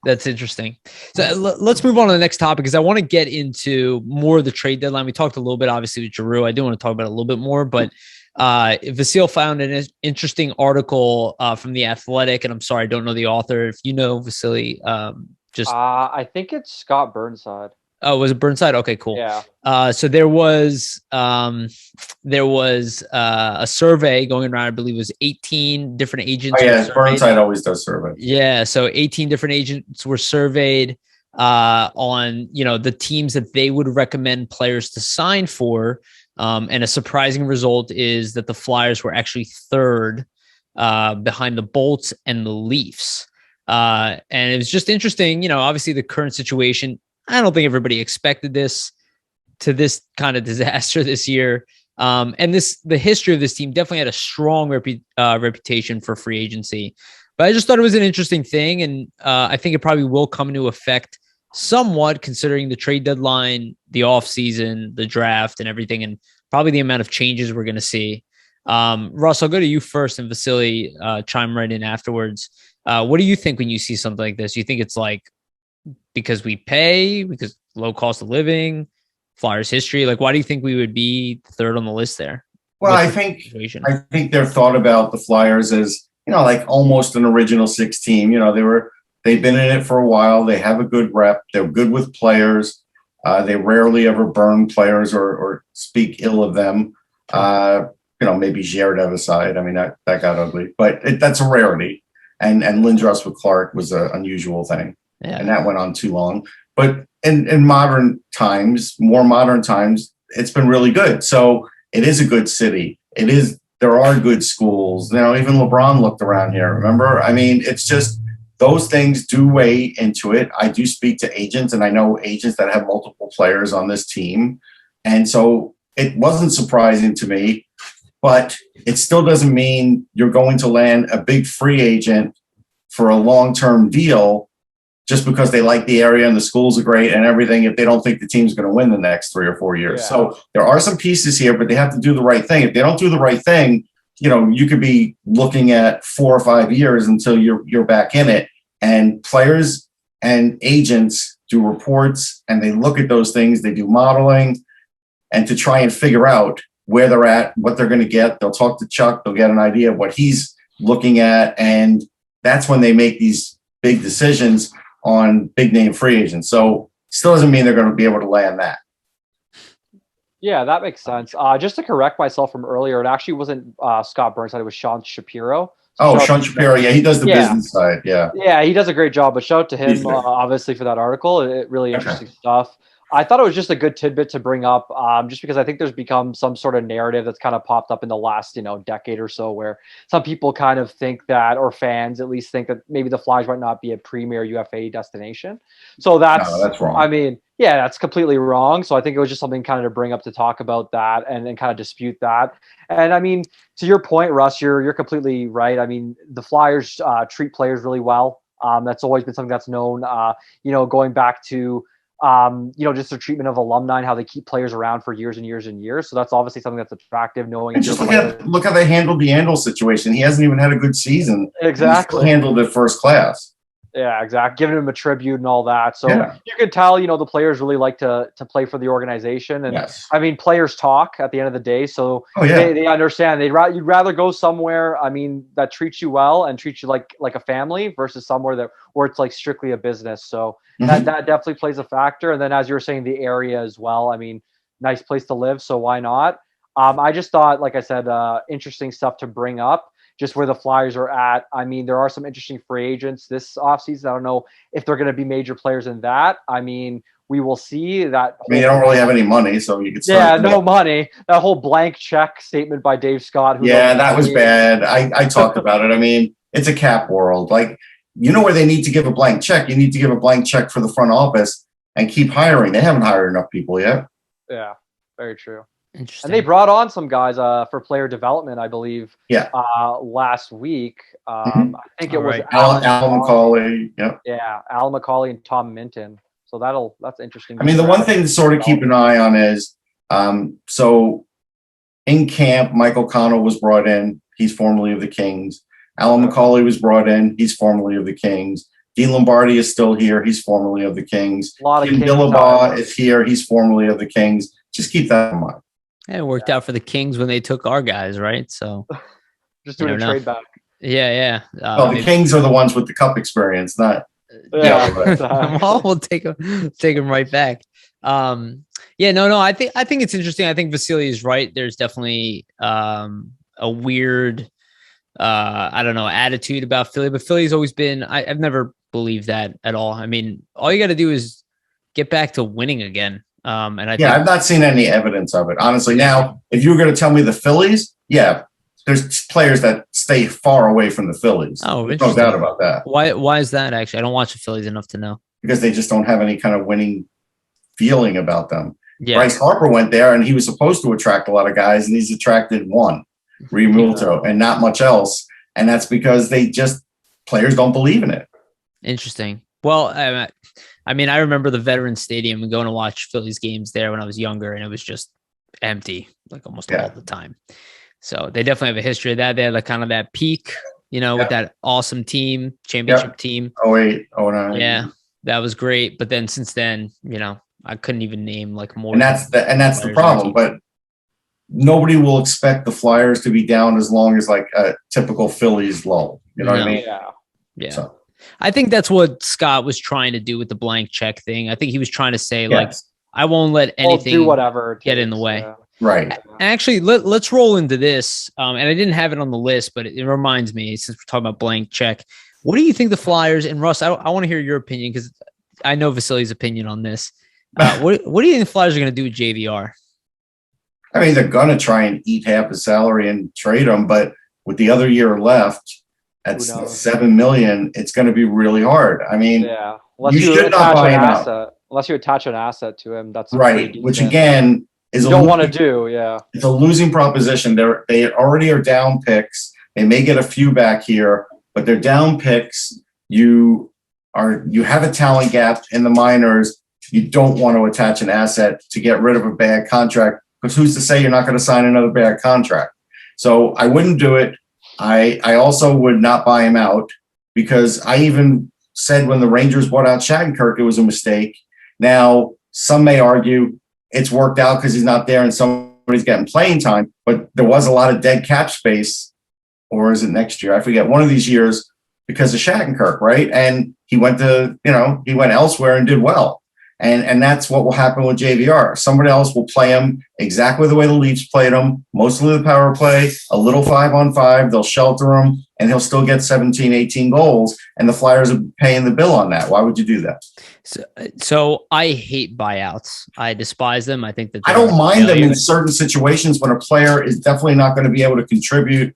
S1: That's interesting. So let's move on to the next topic, because I want to get into more of the trade deadline. We talked a little bit, obviously, with Giroux. I do want to talk about it a little bit more, but Vasili found an interesting article from The Athletic, and I'm sorry, I don't know the author. If you know Vasili,
S2: I think it's Scott Burnside.
S1: Oh, was it Burnside? Okay, cool.
S2: Yeah.
S1: So there was a survey going around. I believe it was 18 different agents.
S3: Oh, yeah, Burnside always does survey.
S1: Yeah, so 18 different agents were surveyed on, you know, the teams that they would recommend players to sign for. And a surprising result is that the Flyers were actually third behind the Bolts and the Leafs. And it was just interesting, you know, obviously the current situation. I don't think everybody expected this kind of disaster this year. And the history of this team definitely had a strong reputation for free agency. But I just thought it was an interesting thing. And I think it probably will come into effect somewhat considering the trade deadline, the offseason, the draft, and everything, and probably the amount of changes we're going to see. Russ, I'll go to you first, and Vasili chime right in afterwards. What do you think when you see something like this? You think it's like because we pay, because low cost of living, Flyers history? Like, why do you think we would be third on the list there?
S3: Well, I think they're thought about the Flyers as, you know, like almost an original six team. You know, they've been in it for a while. They have a good rep. They're good with players. They rarely ever burn players or speak ill of them. You know, maybe Yariv aside. I mean, that got ugly, but that's a rarity. And Lindros with Clark was an unusual thing. Yeah. And that went on too long. But in modern times, more modern times, it's been really good. So it is a good city. There are good schools. You know, even LeBron looked around here. Remember? I mean, it's just those things do weigh into it. I do speak to agents, and I know agents that have multiple players on this team. And so it wasn't surprising to me, but it still doesn't mean you're going to land a big free agent for a long-term deal just because they like the area and the schools are great and everything if they don't think the team's going to win the next 3 or 4 years. Yeah. So there are some pieces here, but they have to do the right thing. If they don't do the right thing, you know, you could be looking at 4 or 5 years until you're back in it. And players and agents do reports and they look at those things, they do modeling, and to try and figure out where they're at, what they're going to get. They'll talk to Chuck, they'll get an idea of what he's looking at, and that's when they make these big decisions on big name free agents. So still doesn't mean they're going to be able to land that.
S2: Yeah, that makes sense. Just to correct myself from earlier, it actually wasn't Scott Burnside, it was Sean Shapiro.
S3: So Sean Shapiro, yeah, he does the business side, yeah.
S2: Yeah, he does a great job, but shout out to him, obviously, for that article. Really interesting stuff. I thought it was just a good tidbit to bring up, just because I think there's become some sort of narrative that's kind of popped up in the last, decade or so, where some people kind of think that, or fans at least think that maybe the Flyers might not be a premier UFA destination. So that's
S3: wrong.
S2: I mean, yeah, that's completely wrong. So I think it was just something kind of to bring up to talk about that and kind of dispute that. And I mean, to your point, Russ, you're completely right. I mean, the Flyers treat players really well. That's always been something that's known, going back to just the treatment of alumni and how they keep players around for years and years and years. So that's obviously something that's attractive. Knowing
S3: and just look how they handled the Andel situation. He hasn't even had a good season.
S2: Exactly,
S3: he handled it first class.
S2: Yeah, exactly. Giving him a tribute and all that. So you could tell, the players really like to play for the organization. And I mean, players talk at the end of the day. So they understand you'd rather go somewhere, I mean, that treats you well and treats you like a family versus somewhere where it's like strictly a business. So that definitely plays a factor. And then as you were saying, the area as well. I mean, nice place to live. So why not? I just thought, like I said, interesting stuff to bring up. Just where the Flyers are at. I mean, there are some interesting free agents this offseason. I don't know if they're going to be major players in that. I mean, we will see that.
S3: I mean, they don't really have any money, so you could start.
S2: Yeah, no money. That whole blank check statement by Dave Scott.
S3: That was bad. I talked about it. I mean, it's a cap world. Like, where they need to give a blank check? You need to give a blank check for the front office and keep hiring. They haven't hired enough people yet.
S2: Yeah, very true. And they brought on some guys for player development, I believe.
S3: Yeah.
S2: Last week, I think it was
S3: Alan McCauley. Yep.
S2: Yeah, Alan McCauley and Tom Minton. So that's interesting.
S3: I mean, the one thing to sort of keep an eye on is, so in camp, Michael Connell was brought in. He's formerly of the Kings. Alan McCauley was brought in. He's formerly of the Kings. Dean Lombardi is still here. He's formerly of the Kings. Kim Dillabaugh is here. He's formerly of the Kings. Just keep that in mind.
S1: Yeah, it worked out for the Kings when they took our guys, right? So
S2: just doing a trade back.
S1: Yeah.
S3: The Kings are the ones with the cup experience, not.
S1: Well, we'll take them right back. No. I think it's interesting. I think Vasili is right. There's definitely a weird, attitude about Philly, but Philly's always been. I've never believed that at all. I mean, all you got to do is get back to winning again. And I've not
S3: seen any evidence of it, honestly. Now, if you were going to tell me the Phillies, there's players that stay far away from the Phillies.
S1: Oh,
S3: There's no doubt about that.
S1: Why is that? Actually, I don't watch the Phillies enough to know.
S3: Because they just don't have any kind of winning feeling about them.
S1: Yeah.
S3: Bryce Harper went there, and he was supposed to attract a lot of guys, and he's attracted one, Realmuto, and not much else. And that's because players don't believe in it.
S1: Interesting. Well, I mean, I remember the Veterans Stadium and going to watch Phillies games there when I was younger, and it was just empty, like almost all the time. So they definitely have a history of that. They had like kind of that peak, with that awesome team, championship team.
S3: 08, 09.
S1: Yeah, that was great. But then since then, I couldn't even name like more.
S3: And that's the problem. But nobody will expect the Flyers to be down as long as like a typical Phillies lull. You know what I mean?
S1: Yeah.
S3: So.
S1: I think that's what Scott was trying to do with the blank check thing. I think he was trying to say, like, I won't let anything
S2: do whatever
S1: get in the way.
S2: Yeah.
S3: Right.
S1: Actually, let's roll into this. And I didn't have it on the list, but it reminds me, since we're talking about blank check, what do you think the Flyers, and Russ, I want to hear your opinion because I know Vasili's opinion on this. What do you think the Flyers are going to do with JVR?
S3: I mean, they're going to try and eat half his salary and trade him, but with the other year left, at $7 million, it's going to be really hard. I mean,
S2: unless you should not buy him out. Unless you attach an asset to him, that's
S3: right. Which again is
S2: you don't want to do. Yeah,
S3: it's a losing proposition. They already are down picks. They may get a few back here, but they're down picks. You have a talent gap in the minors. You don't want to attach an asset to get rid of a bad contract because who's to say you're not going to sign another bad contract? So I wouldn't do it. I also would not buy him out because I even said when the Rangers bought out Shattenkirk, it was a mistake. Now, some may argue it's worked out because he's not there and somebody's getting playing time, but there was a lot of dead cap space, or is it next year? I forget, one of these years because of Shattenkirk, right? And he went he went elsewhere and did well. And that's what will happen with JVR. Somebody else will play him exactly the way the Leafs played him, mostly the power play, a little 5-on-5. They'll shelter him, and he'll still get 17, 18 goals. And the Flyers are paying the bill on that. Why would you do that?
S1: So I hate buyouts. I despise them. I think that
S3: I don't mind them in certain situations when a player is definitely not going to be able to contribute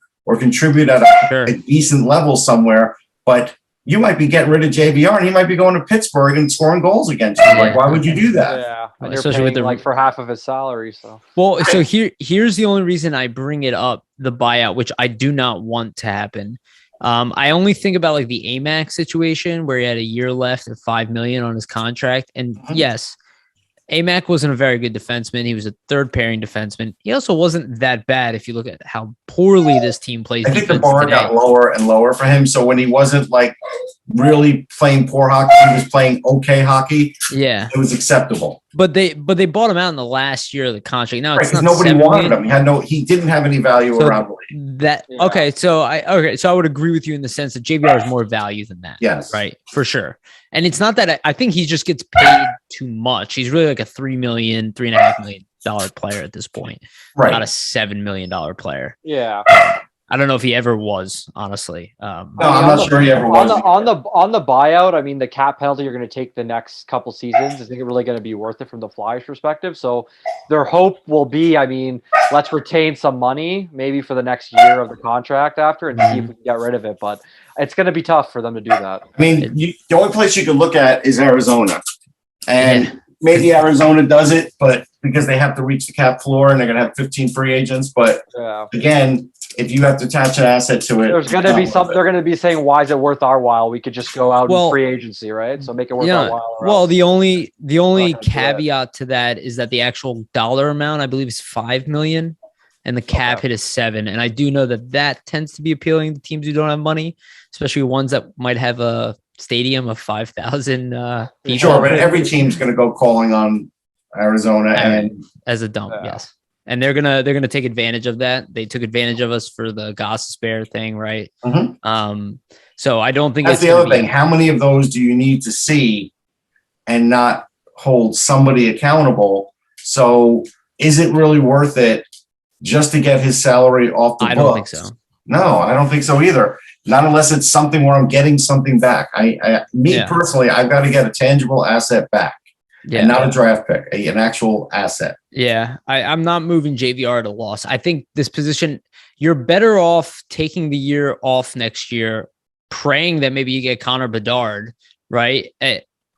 S3: at a decent level somewhere. But you might be getting rid of JVR and he might be going to Pittsburgh and scoring goals against you. Like, why would you do that?
S2: Yeah, and especially with for half of his salary. So
S1: here's the only reason I bring it up, the buyout, which I do not want to happen. I only think about like the AMAC situation where he had a year left at $5 million on his contract. And yes, AMAC wasn't a very good defenseman. He was a third pairing defenseman. He also wasn't that bad if you look at how poorly this team plays.
S3: I think the bar got lower and lower for him. So when he wasn't like really playing poor hockey, he was playing okay hockey.
S1: Yeah,
S3: it was acceptable.
S1: But they bought him out in the last year of the contract. Now it's not
S3: nobody wanted him. He didn't have any value around the league.
S1: So I would agree with you in the sense that JVR is more value than that.
S3: Yes,
S1: right, for sure. And it's not that I think he just gets paid too much. He's really like a $3.5 million player at this point,
S3: right?
S1: Not a $7 million player.
S2: Yeah.
S1: I don't know if he ever was, honestly.
S3: I'm not sure he ever was.
S2: On the buyout, I mean, the cap penalty you're going to take the next couple seasons is really going to be worth it from the Flyers' perspective. So their hope will be, I mean, let's retain some money maybe for the next year of the contract after and see if we can get rid of it. But it's going to be tough for them to do that.
S3: I mean, the only place you can look at is Arizona. And maybe Arizona does it, but because they have to reach the cap floor and they're going to have 15 free agents. But again, if you have to attach an asset to it,
S2: there's going to be something. They're going to be saying, "Why is it worth our while? We could just go out in free agency, right? So make it worth our while."
S1: Well, the only caveat to that is that the actual dollar amount, I believe, is $5 million, and the cap hit is $7 million. And I do know that tends to be appealing to teams who don't have money, especially ones that might have a stadium of 5,000 people.
S3: Sure, but every team's going to go calling on Arizona and
S1: as a dump, yes. And they're gonna take advantage of that. They took advantage of us for the Gossespierre thing, right? So I don't think
S3: that's the other thing. How many of those do you need to see and not hold somebody accountable? So is it really worth it just to get his salary off the books?
S1: I don't think so.
S3: No, I don't think so either. Not unless it's something where I'm getting something back. Personally, I've got to get a tangible asset back. And not a draft pick, an actual asset.
S1: Yeah, I'm not moving JVR at a loss. I think this position, you're better off taking the year off next year, praying that maybe you get Connor Bedard, right?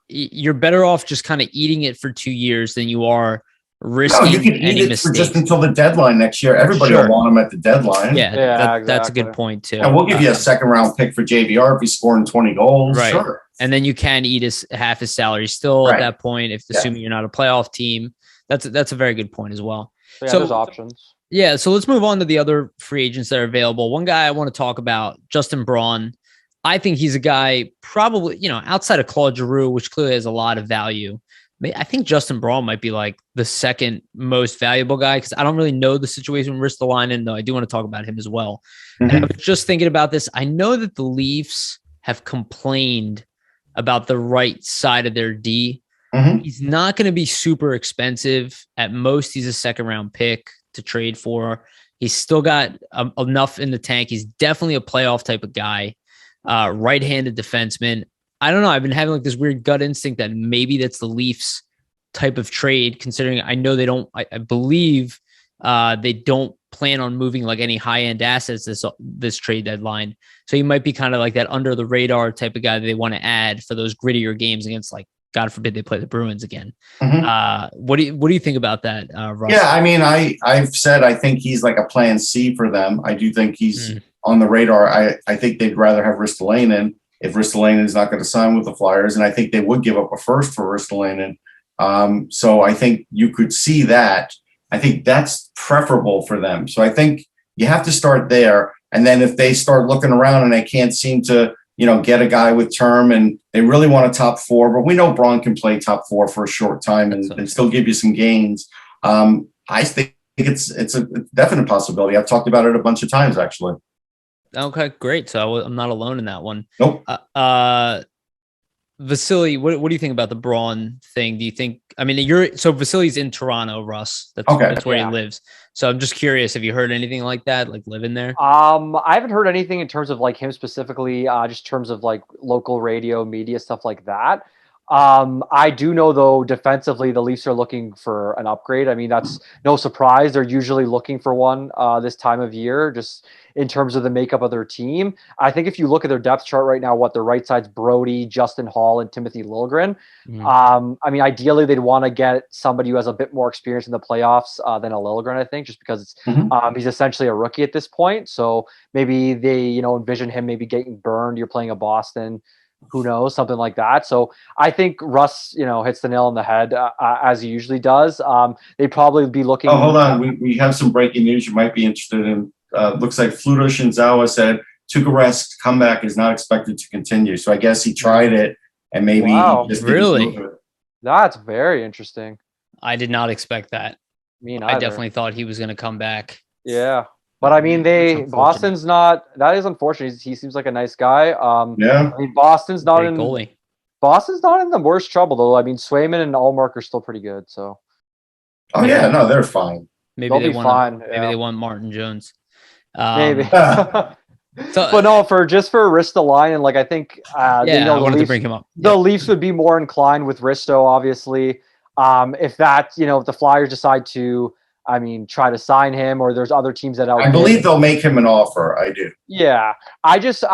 S1: You're better off just kind of eating it for 2 years than you are risking
S3: you can
S1: any
S3: eat it
S1: mistakes.
S3: for just until the deadline next year. Everybody will want him at the deadline.
S1: Yeah,
S2: exactly.
S1: That's a good point too.
S3: And we'll give you a second round pick for JVR if he's scoring 20 goals.
S1: Right.
S3: Sure.
S1: And then you can eat half his salary still at that point, if assuming you're not a playoff team. That's a very good point as well.
S2: So there's options.
S1: Yeah, so let's move on to the other free agents that are available. One guy I want to talk about, Justin Braun. I think he's a guy probably, outside of Claude Giroux, which clearly has a lot of value. I think Justin Braun might be like the second most valuable guy because I don't really know the situation with Ristolainen, though I do want to talk about him as well. Mm-hmm. And I was just thinking about this. I know that the Leafs have complained about the right side of their D. Mm-hmm. He's not going to be super expensive. At most, he's a second-round pick to trade for. He's still got enough in the tank. He's definitely a playoff type of guy. Right-handed defenseman. I don't know. I've been having like this weird gut instinct that maybe that's the Leafs type of trade, considering I know they don't, I believe they don't plan on moving like any high-end assets this trade deadline. So he might be kind of like that under the radar type of guy that they want to add for those grittier games against, like, God forbid they play the Bruins again. Mm-hmm. What do you think about that, Russ?
S3: Yeah, I mean, I've said I think he's like a plan C for them. I do think he's on the radar. I think they'd rather have Ristolainen if Ristolainen is not going to sign with the Flyers, and I think they would give up a first for Ristolainen. So I think you could see that. I think that's preferable for them. So I think you have to start there, and then if they start looking around and they can't seem to, get a guy with term and they really want a top four, but we know Braun can play top four for a short time and still give you some gains. I think it's a definite possibility. I've talked about it a bunch of times, actually.
S1: Okay, great. So I'm not alone in that one.
S3: Nope.
S1: Vasili, what do you think about the Braun thing? Do you think, Vasili's in Toronto, Russ. That's where he lives. So I'm just curious, have you heard anything like that, like living there?
S2: I haven't heard anything in terms of like him specifically, just in terms of like local radio, media, stuff like that. I do know, though, defensively, the Leafs are looking for an upgrade. I mean, that's no surprise. They're usually looking for one this time of year, just in terms of the makeup of their team. I think if you look at their depth chart right now, the right side's Brody, Justin Hall, and Timothy Liljegren. Ideally, they'd want to get somebody who has a bit more experience in the playoffs than a Liljegren, I think, just because he's essentially a rookie at this point. So maybe they, envision him maybe getting burned. You're playing a Boston. Who knows, something like that. So I think Russ, hits the nail on the head as he usually does. They'd probably be looking.
S3: Oh, hold on. We have some breaking news you might be interested in. Looks like Fluto Shinzawa said Tukarek's comeback is not expected to continue. So I guess he tried it and maybe
S1: he just really.
S2: That's very interesting.
S1: I did not expect that.
S2: Me neither.
S1: I definitely thought he was going to come back.
S2: Yeah. But I mean, Boston's not. That is unfortunate. He seems like a nice guy.
S3: Yeah.
S2: I mean, Boston's not in
S1: goalie.
S2: Boston's not in the worst trouble though. I mean, Swayman and Allmark are still pretty good. So.
S3: Oh yeah, no, they're fine.
S1: Maybe they want Martin Jones.
S2: Maybe. But no, for Ristolainen, like I think.
S1: I wanted to bring him up.
S2: The Leafs would be more inclined with Risto, obviously. If the Flyers decide to. Try to sign him, or there's other teams that
S3: I believe they'll make him an offer. I do.
S2: Yeah, I just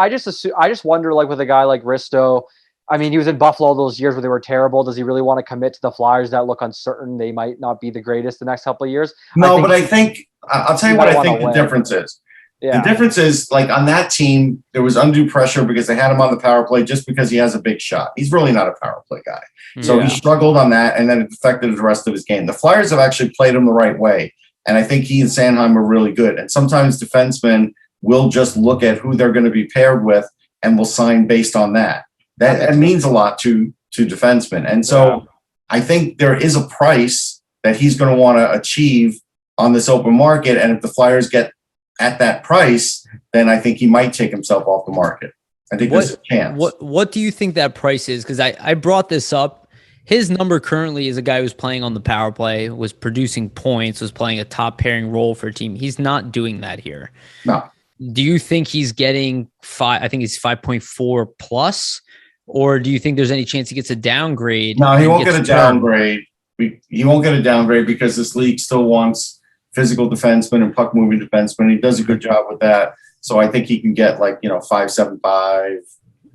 S2: wonder, like with a guy like Risto. I mean, he was in Buffalo those years where they were terrible. Does he really want to commit to the Flyers that look uncertain? They might not be the greatest the next couple of years.
S3: But I think I'll tell you what I think the difference is. Yeah. The difference is, like, on that team, there was undue pressure because they had him on the power play just because he has a big shot. He's really not a power play guy. So he struggled on that, and then it affected the rest of his game. The Flyers have actually played him the right way, and I think he and Sanheim are really good. And sometimes defensemen will just look at who they're going to be paired with and will sign based on that. That means a lot to defensemen. And so I think there is a price that he's going to want to achieve on this open market, and if the Flyers get at that price, then I think he might take himself off the market. I think there's a chance.
S1: What do you think that price is? Because I brought this up. His number currently is a guy who's playing on the power play, was producing points, was playing a top pairing role for a team. He's not doing that here.
S3: No.
S1: Do you think he's getting I think he's 5.4 plus, or do you think there's any chance he gets a downgrade?
S3: No, he won't get a downgrade. He won't get a downgrade because this league still wants physical defenseman and puck moving defenseman. He does a good job with that. So I think he can get 5.75.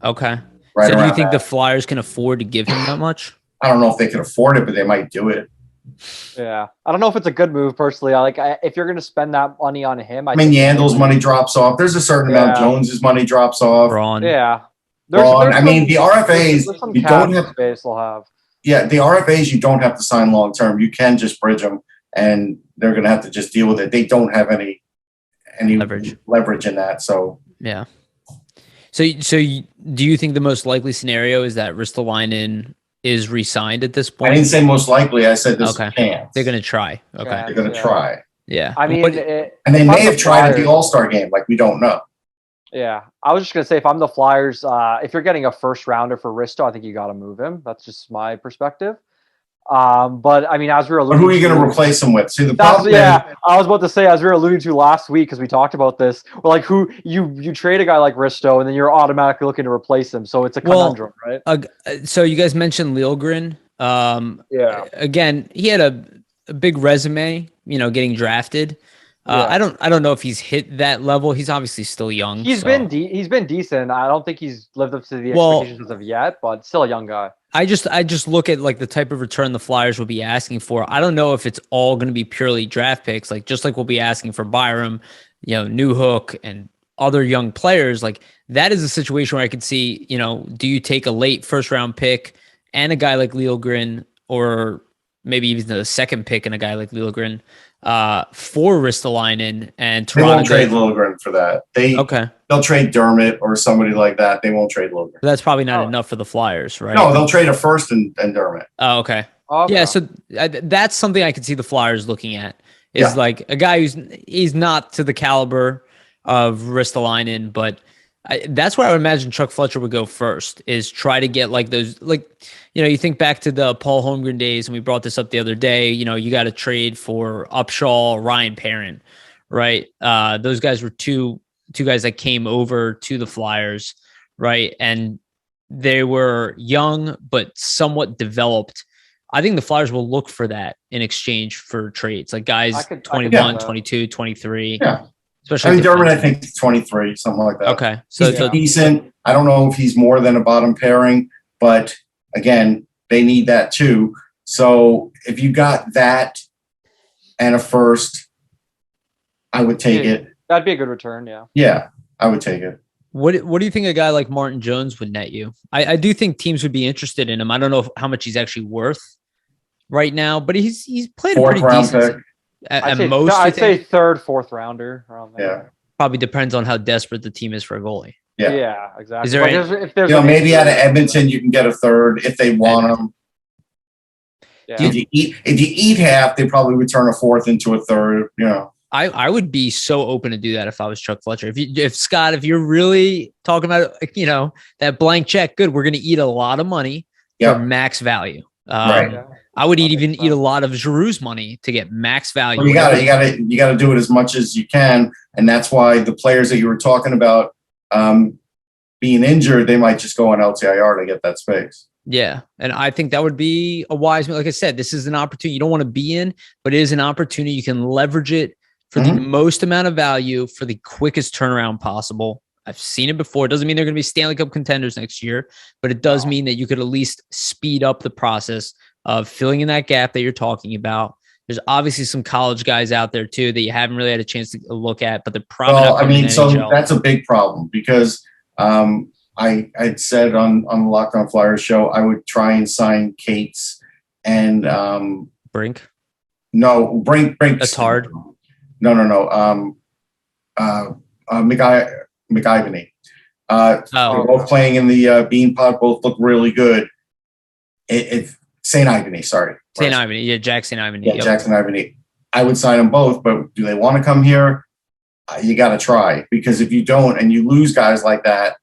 S1: Okay.
S3: Right.
S1: So do you
S3: around
S1: think
S3: that.
S1: the Flyers can afford to give him that much?
S3: I don't know if they can afford it, but they might do it.
S2: Yeah, I don't know if it's a good move personally. If you're going to spend that money on him,
S3: I mean, Yandel's money drops off. There's a certain amount. Jones's money drops off.
S1: Braun.
S2: Yeah.
S3: Braun. I mean, the RFAs,
S2: you don't have space. They'll have.
S3: Yeah, the RFAs you don't have to sign long term. You can just bridge them, and they're going to have to just deal with it. They don't have any leverage in that. So
S1: yeah. So do you think the most likely scenario is that Ristolainen is re-signed at this point?
S3: I didn't say most likely. I said this chance.
S1: They're going to try. Okay.
S3: They're going to try.
S1: Yeah.
S2: I mean,
S3: and they may have tried at the All-Star game. We don't know.
S2: Yeah. I was just going to say, if I'm the Flyers, if you're getting a first rounder for Risto, I think you got to move him. That's just my perspective. But I mean, as we were alluding
S3: who are you going to replace him with? See, the problem
S2: I was about to say, as we were alluding to last week, because we talked about this, we're who you trade a guy like Risto, and then you're automatically looking to replace him. So it's a conundrum, right?
S1: So you guys mentioned Liljegren. Again, he had a big resume, getting drafted. I don't know if he's hit that level. He's obviously still young.
S2: He's been decent. I don't think he's lived up to the expectations as of yet, but still a young guy.
S1: I just look at the type of return the Flyers will be asking for. I don't know if it's all going to be purely draft picks, just like we'll be asking for Byram, Newhook and other young players. That is a situation where I could see, do you take a late first round pick and a guy like Liljegren, or maybe even the second pick and a guy like Liljegren for Ristolainen and Toronto?
S3: They won't trade Liljegren for that. They'll trade Dermott or somebody like that. They won't trade Liljegren.
S1: That's probably not enough for the Flyers, right?
S3: No, they'll trade a first and Dermott.
S1: Oh, okay. Yeah, so that's something I could see the Flyers looking at. Is a guy he's not to the caliber of Ristolainen, but that's where I would imagine Chuck Fletcher would go first, is try to get those, you think back to the Paul Holmgren days, and we brought this up the other day, you got to trade for Upshaw, Ryan Parent, right? Those guys were two guys that came over to the Flyers, right? And they were young, but somewhat developed. I think the Flyers will look for that in exchange for trades, guys 21, 22, 23.
S3: Yeah.
S1: Especially
S3: Dermott, I think 23, something like that.
S1: Okay.
S3: So he's decent. I don't know if he's more than a bottom pairing, but again, they need that too. So if you got that and a first, I would take it.
S2: That'd be a good return, yeah.
S3: Yeah, I would take it.
S1: What do you think a guy like Martin Jones would net you? I do think teams would be interested in him. I don't know how much he's actually worth right now, but he's played
S3: Fourth
S1: a pretty decent
S3: pick.
S2: I'd say third, fourth rounder around there.
S3: Yeah.
S1: Probably depends on how desperate the team is for a goalie.
S2: Yeah, exactly.
S1: Is there
S2: if there's
S3: maybe out of Edmonton you can get a third if they want them.
S2: Yeah.
S3: If you eat half, they probably would turn a fourth into a third.
S1: I would be so open to do that if I was Chuck Fletcher. If you're really talking about that blank check, good. We're going to eat a lot of money for max value.
S3: Right.
S1: I would eat a lot of Giroux's money to get max value.
S3: Well, you got to do it as much as you can, and that's why the players that you were talking about being injured, they might just go on LTIR to get that space.
S1: Yeah, and I think that would be a wise move. Like I said, this is an opportunity you don't want to be in, but it is an opportunity you can leverage it for the most amount of value for the quickest turnaround possible. I've seen it before. It doesn't mean they're going to be Stanley Cup contenders next year, but it does mean that you could at least speed up the process of filling in that gap that you're talking about. There's obviously some college guys out there too that you haven't really had a chance to look at, but they're probably not coming in the NHL.
S3: That's a big problem because I'd said on the Locked On Flyers show I would try and sign Cates and
S1: Brink.
S3: No, Brink.
S1: That's hard.
S3: No. McIvany. They're both playing in the Bean Pod. Both look really good. It's St. Ivany, sorry.
S1: St. Ivany, yeah, Jack St. Ivany.
S3: Yeah, Jack St. Ivany. I would sign them both, but do they want to come here? You got to try, because if you don't and you lose guys like that,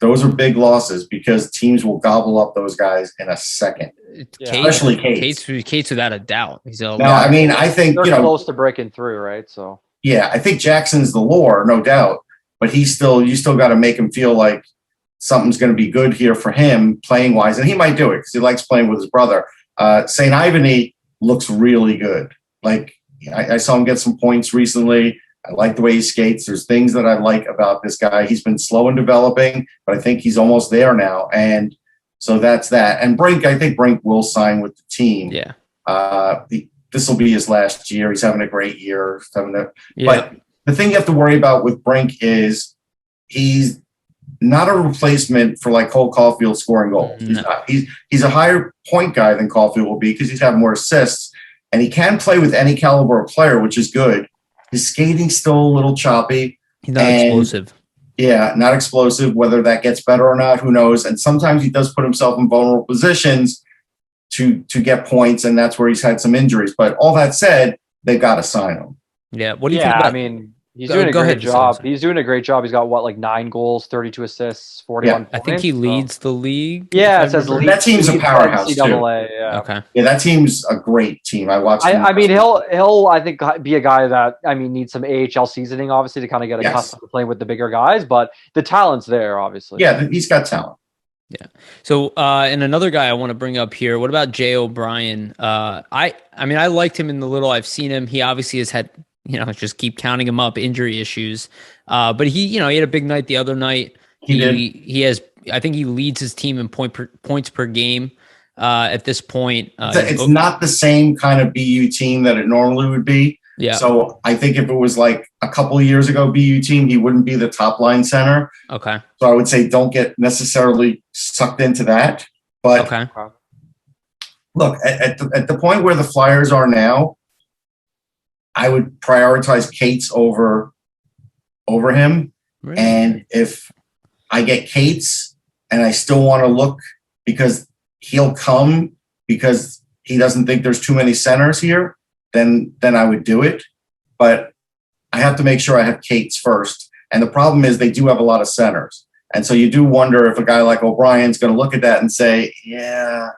S3: those are big losses because teams will gobble up those guys in a second. Especially Cates.
S1: Cates without a doubt.
S3: I think
S2: they're close to breaking through, right? So
S3: yeah, I think Jackson's the lure, no doubt, but you still got to make him feel like something's going to be good here for him playing wise, and he might do it because he likes playing with his brother. St. Ivany looks really good. I saw him get some points recently. I like the way he skates. There's things that I like about this guy. He's been slow in developing, but I think he's almost there now. And so that's that. And I think Brink will sign with the team.
S1: Yeah.
S3: This will be his last year. He's having a great year. But the thing you have to worry about with Brink is he's not a replacement for like Cole Caulfield scoring goals.
S1: No.
S3: He's not. He's a higher point guy than Caulfield will be because he's having more assists, and he can play with any caliber of player, which is good. His skating's still a little choppy.
S1: He's not explosive.
S3: Yeah, not explosive. Whether that gets better or not, who knows? And sometimes he does put himself in vulnerable positions to get points, and that's where he's had some injuries. But all that said, they've got to sign him.
S1: Yeah. What do you think about?
S2: I mean, he's doing a great job. He's doing a great job. He's got 9 goals, 32 assists, 41 points.
S1: I think he leads the league.
S2: Yeah, it says
S3: that team's a powerhouse too.
S2: Yeah.
S1: Okay.
S3: Yeah, that team's a great team. I watched.
S2: I mean, he'll I think be a guy that needs some AHL seasoning, obviously, to kind of get accustomed to playing with the bigger guys. But the talent's there, obviously.
S3: Yeah, he's got talent.
S1: Yeah. So, and another guy I want to bring up here. What about Jay O'Brien? I mean, I liked him in the little I've seen him. He obviously has had, just keep counting him up, injury issues. But he had a big night the other night. He has, I think he leads his team in points per game at this point.
S3: It's not the same kind of BU team that it normally would be.
S1: Yeah.
S3: So I think if it was like a couple of years ago BU team, he wouldn't be the top line center.
S1: Okay.
S3: So I would say don't get necessarily sucked into that. But
S1: okay.
S3: Look, at the point where the Flyers are now, I would prioritize Cates over him. Really? And if I get Cates and I still want to look because he'll come because he doesn't think there's too many centers here, then I would do it. But I have to make sure I have Cates first. And the problem is they do have a lot of centers. And so you do wonder if a guy like O'Brien's going to look at that and say, yeah,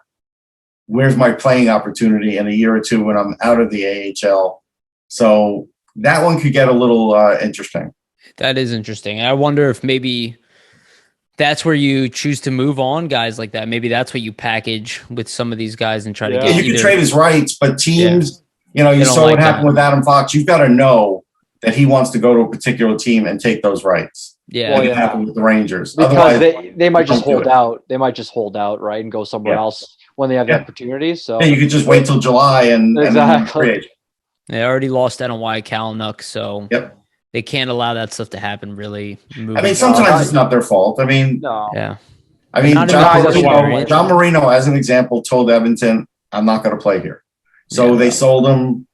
S3: where's my playing opportunity in a year or two when I'm out of the AHL? So that one could get a little interesting.
S1: That is interesting. I wonder if maybe that's where you choose to move on guys like that. Maybe that's what you package with some of these guys and try to get.
S3: You can trade his rights, but teams, you saw what happened with Adam Fox. You've got to know that he wants to go to a particular team and take those rights.
S1: Yeah.
S3: Like it happened with the Rangers.
S2: Because
S3: otherwise,
S2: they might just hold out. They might just hold out, right, and go somewhere else when they have the opportunity. So
S3: you could just wait till July and
S2: exactly.
S1: They already lost out on Wyatt Kalynuk, so
S3: they
S1: can't allow that stuff to happen. Really,
S3: sometimes it's not their fault. I mean, John Marino, as an example, told Edmonton, "I'm not going to play here." So they sold him.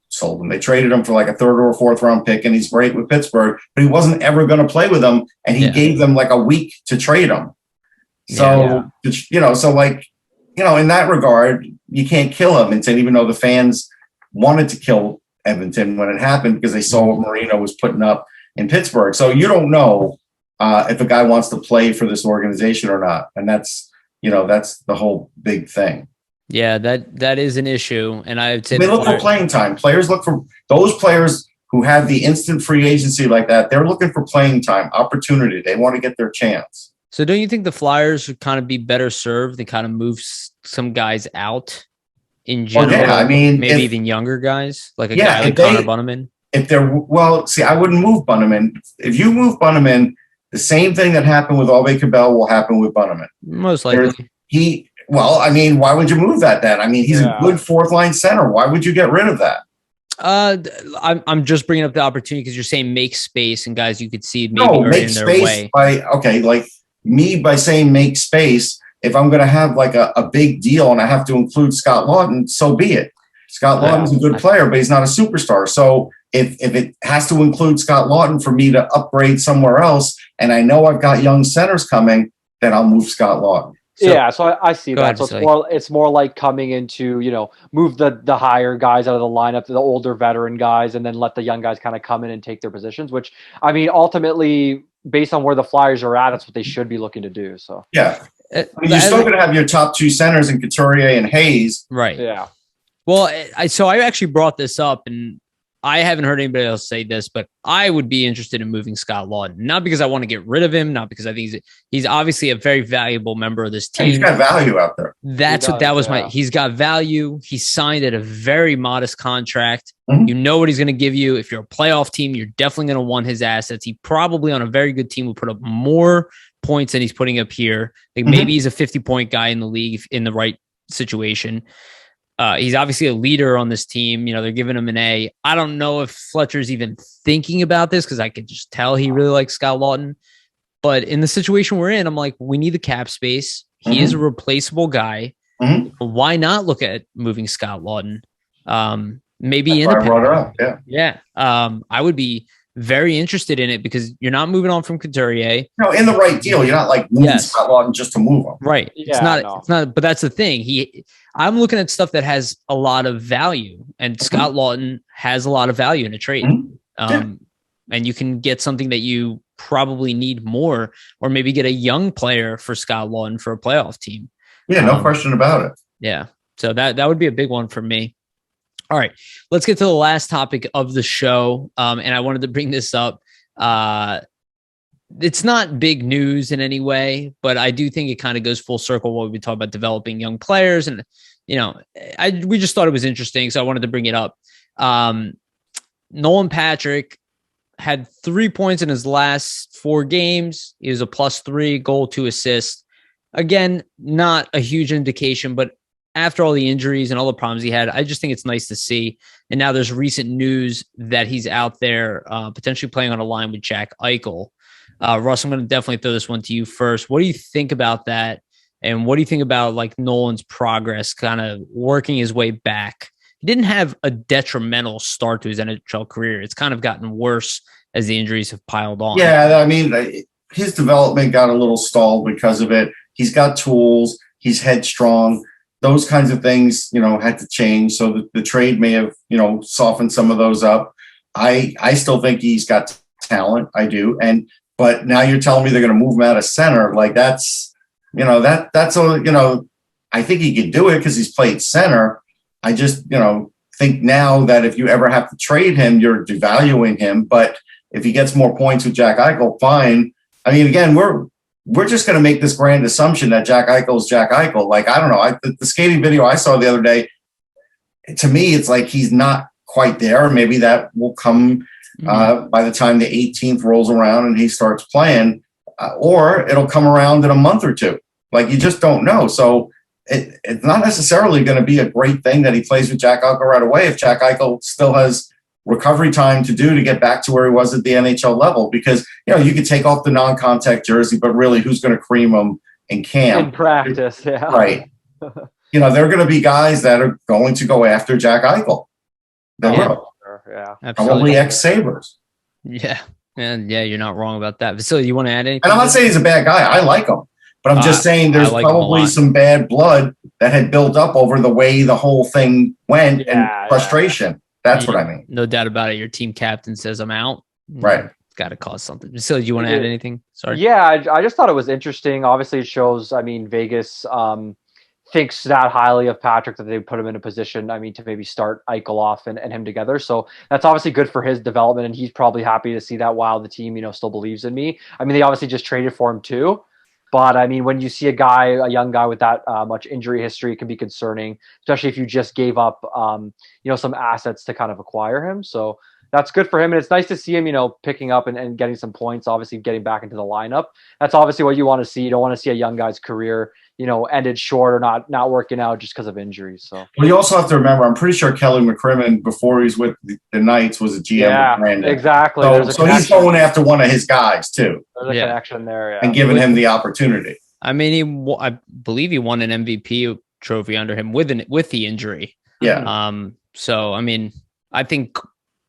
S3: They traded him for like a 3rd or a 4th round pick, and he's great with Pittsburgh, but he wasn't ever going to play with them, and he gave them like a week to trade him. So in that regard, you can't kill Edmonton, even though the fans wanted to kill Edmonton when it happened because they saw what Marino was putting up in Pittsburgh. So you don't know if a guy wants to play for this organization or not, and that's the whole big thing.
S1: Yeah, that is an issue, and I would say
S3: they look for playing time. Players look for those players who have the instant free agency like that. They're looking for playing time, opportunity. They want to get their chance.
S1: So, don't you think the Flyers would kind of be better served to kind of move some guys out in general?
S3: Well, I mean,
S1: maybe even younger guys like a guy like Connor Bunnaman.
S3: I wouldn't move Bunnaman. If you move Bunnaman, the same thing that happened with Ove Cabell will happen with Bunnaman.
S1: Most likely.
S3: Why would you move that then? I mean, he's a good 4th line center. Why would you get rid of that?
S1: I'm just bringing up the opportunity because you're saying make space and guys you could see maybe in their way.
S3: By saying make space, if I'm going to have like a big deal and I have to include Scott Lawton, so be it. Scott Lawton's a good player, but he's not a superstar. So if it has to include Scott Lawton for me to upgrade somewhere else, and I know I've got young centers coming, then I'll move Scott Lawton.
S2: So I see that. So it's more like coming into, move the higher guys out of the lineup, the older veteran guys, and then let the young guys kind of come in and take their positions, which, I mean, ultimately, based on where the Flyers are at, that's what they should be looking to do. So
S3: you're still going to have your top 2 centers in Couturier and Hayes.
S1: Right.
S2: Yeah.
S1: Well, I actually brought this up, and I haven't heard anybody else say this, but I would be interested in moving Scott Lawton, not because I want to get rid of him, not because I think he's obviously a very valuable member of this team.
S3: He's got value out there.
S1: He's got value. He's signed at a very modest contract.
S3: Mm-hmm.
S1: You know what he's going to give you. If you're a playoff team, you're definitely going to want his assets. He probably on a very good team will put up more points than he's putting up here. Like maybe he's a 50-point guy in the league in the right situation. He's obviously a leader on this team. They're giving him an A. I don't know if Fletcher's even thinking about this because I could just tell he really likes Scott Lawton. But in the situation we're in, I'm like, we need the cap space. He is a replaceable guy. Why not look at moving Scott Lawton? Maybe independent. Yeah. I would be very interested in it because you're not moving on from Couturier.
S3: No, in the right deal. You're not like moving Scott Lawton just to move him.
S1: Right. It's not, but that's the thing. I'm looking at stuff that has a lot of value, and Scott Lawton has a lot of value in a trade. And you can get something that you probably need more, or maybe get a young player for Scott Lawton for a playoff team.
S3: Yeah, no question about it.
S1: Yeah. So that would be a big one for me. All right, let's get to the last topic of the show. And I wanted to bring this up. It's not big news in any way, but I do think it kind of goes full circle when we talk about developing young players. And, we just thought it was interesting. So I wanted to bring it up. Nolan Patrick had 3 points in his last 4 games. He was a +3, goal, 2 assists. Again, not a huge indication, but after all the injuries and all the problems he had, I just think it's nice to see. And now there's recent news that he's out there potentially playing on a line with Jack Eichel. Russ, I'm going to definitely throw this one to you first. What do you think about that? And what do you think about like Nolan's progress kind of working his way back? He didn't have a detrimental start to his NHL career. It's kind of gotten worse as the injuries have piled on.
S3: Yeah, I mean, his development got a little stalled because of it. He's got tools. He's headstrong. Those kinds of things, had to change. So the trade may have, softened some of those up. I still think he's got talent. I do. But now you're telling me they're going to move him out of center. Like that's I think he could do it because he's played center. I just, think now that if you ever have to trade him, you're devaluing him. But if he gets more points with Jack Eichel, fine. I mean, again, we're just going to make this grand assumption that Jack Eichel is Jack Eichel. Like, I don't know. The skating video I saw the other day, to me, it's like he's not quite there. Maybe that will come by the time the 18th rolls around and he starts playing, or it'll come around in a month or two. Like, you just don't know. So it's not necessarily going to be a great thing that he plays with Jack Eichel right away if Jack Eichel still has recovery time to do to get back to where he was at the NHL level, because you could take off the non-contact jersey, but really who's going to cream him in camp?
S2: In practice, yeah.
S3: Right. There are going to be guys that are going to go after Jack Eichel.
S2: Yeah.
S3: Probably ex-Sabres.
S1: Yeah. And you're not wrong about that. Vasili, you want to add anything?
S3: And I'm not saying he's a bad guy. I like him. But I'm just saying there's probably some bad blood that had built up over the way the whole thing went and frustration. Yeah. That's what I mean.
S1: No doubt about it. Your team captain says I'm out.
S3: Right.
S1: It's got to cause something. So do you want to add anything? Sorry.
S2: Yeah, I just thought it was interesting. Obviously, it shows, Vegas thinks that highly of Patrick that they put him in a position, to maybe start Eichel off and him together. So that's obviously good for his development, and he's probably happy to see that while the team, still believes in me. They obviously just traded for him too. But when you see a young guy with that much injury history, it can be concerning, especially if you just gave up, some assets to kind of acquire him. So that's good for him. And it's nice to see him, picking up and getting some points, obviously getting back into the lineup. That's obviously what you want to see. You don't want to see a young guy's career, ended short or not working out just because of injuries. So,
S3: well, you also have to remember, I'm pretty sure Kelly McCrimmon, before he's with the Knights, was a GM with Brandon.
S2: Exactly.
S3: So he's going after one of his guys too.
S2: There's a connection there,
S3: and giving him the opportunity.
S1: I believe he won an MVP trophy under him with the injury.
S3: Yeah.
S1: So I think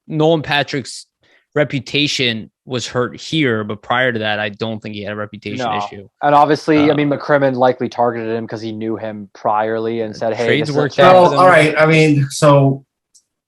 S1: Nolan Patrick's reputation was hurt here, but prior to that, I don't think he had a reputation issue.
S2: And obviously, McCrimmon likely targeted him because he knew him priorly and said, "Hey,
S1: trades worked out."
S3: All right. So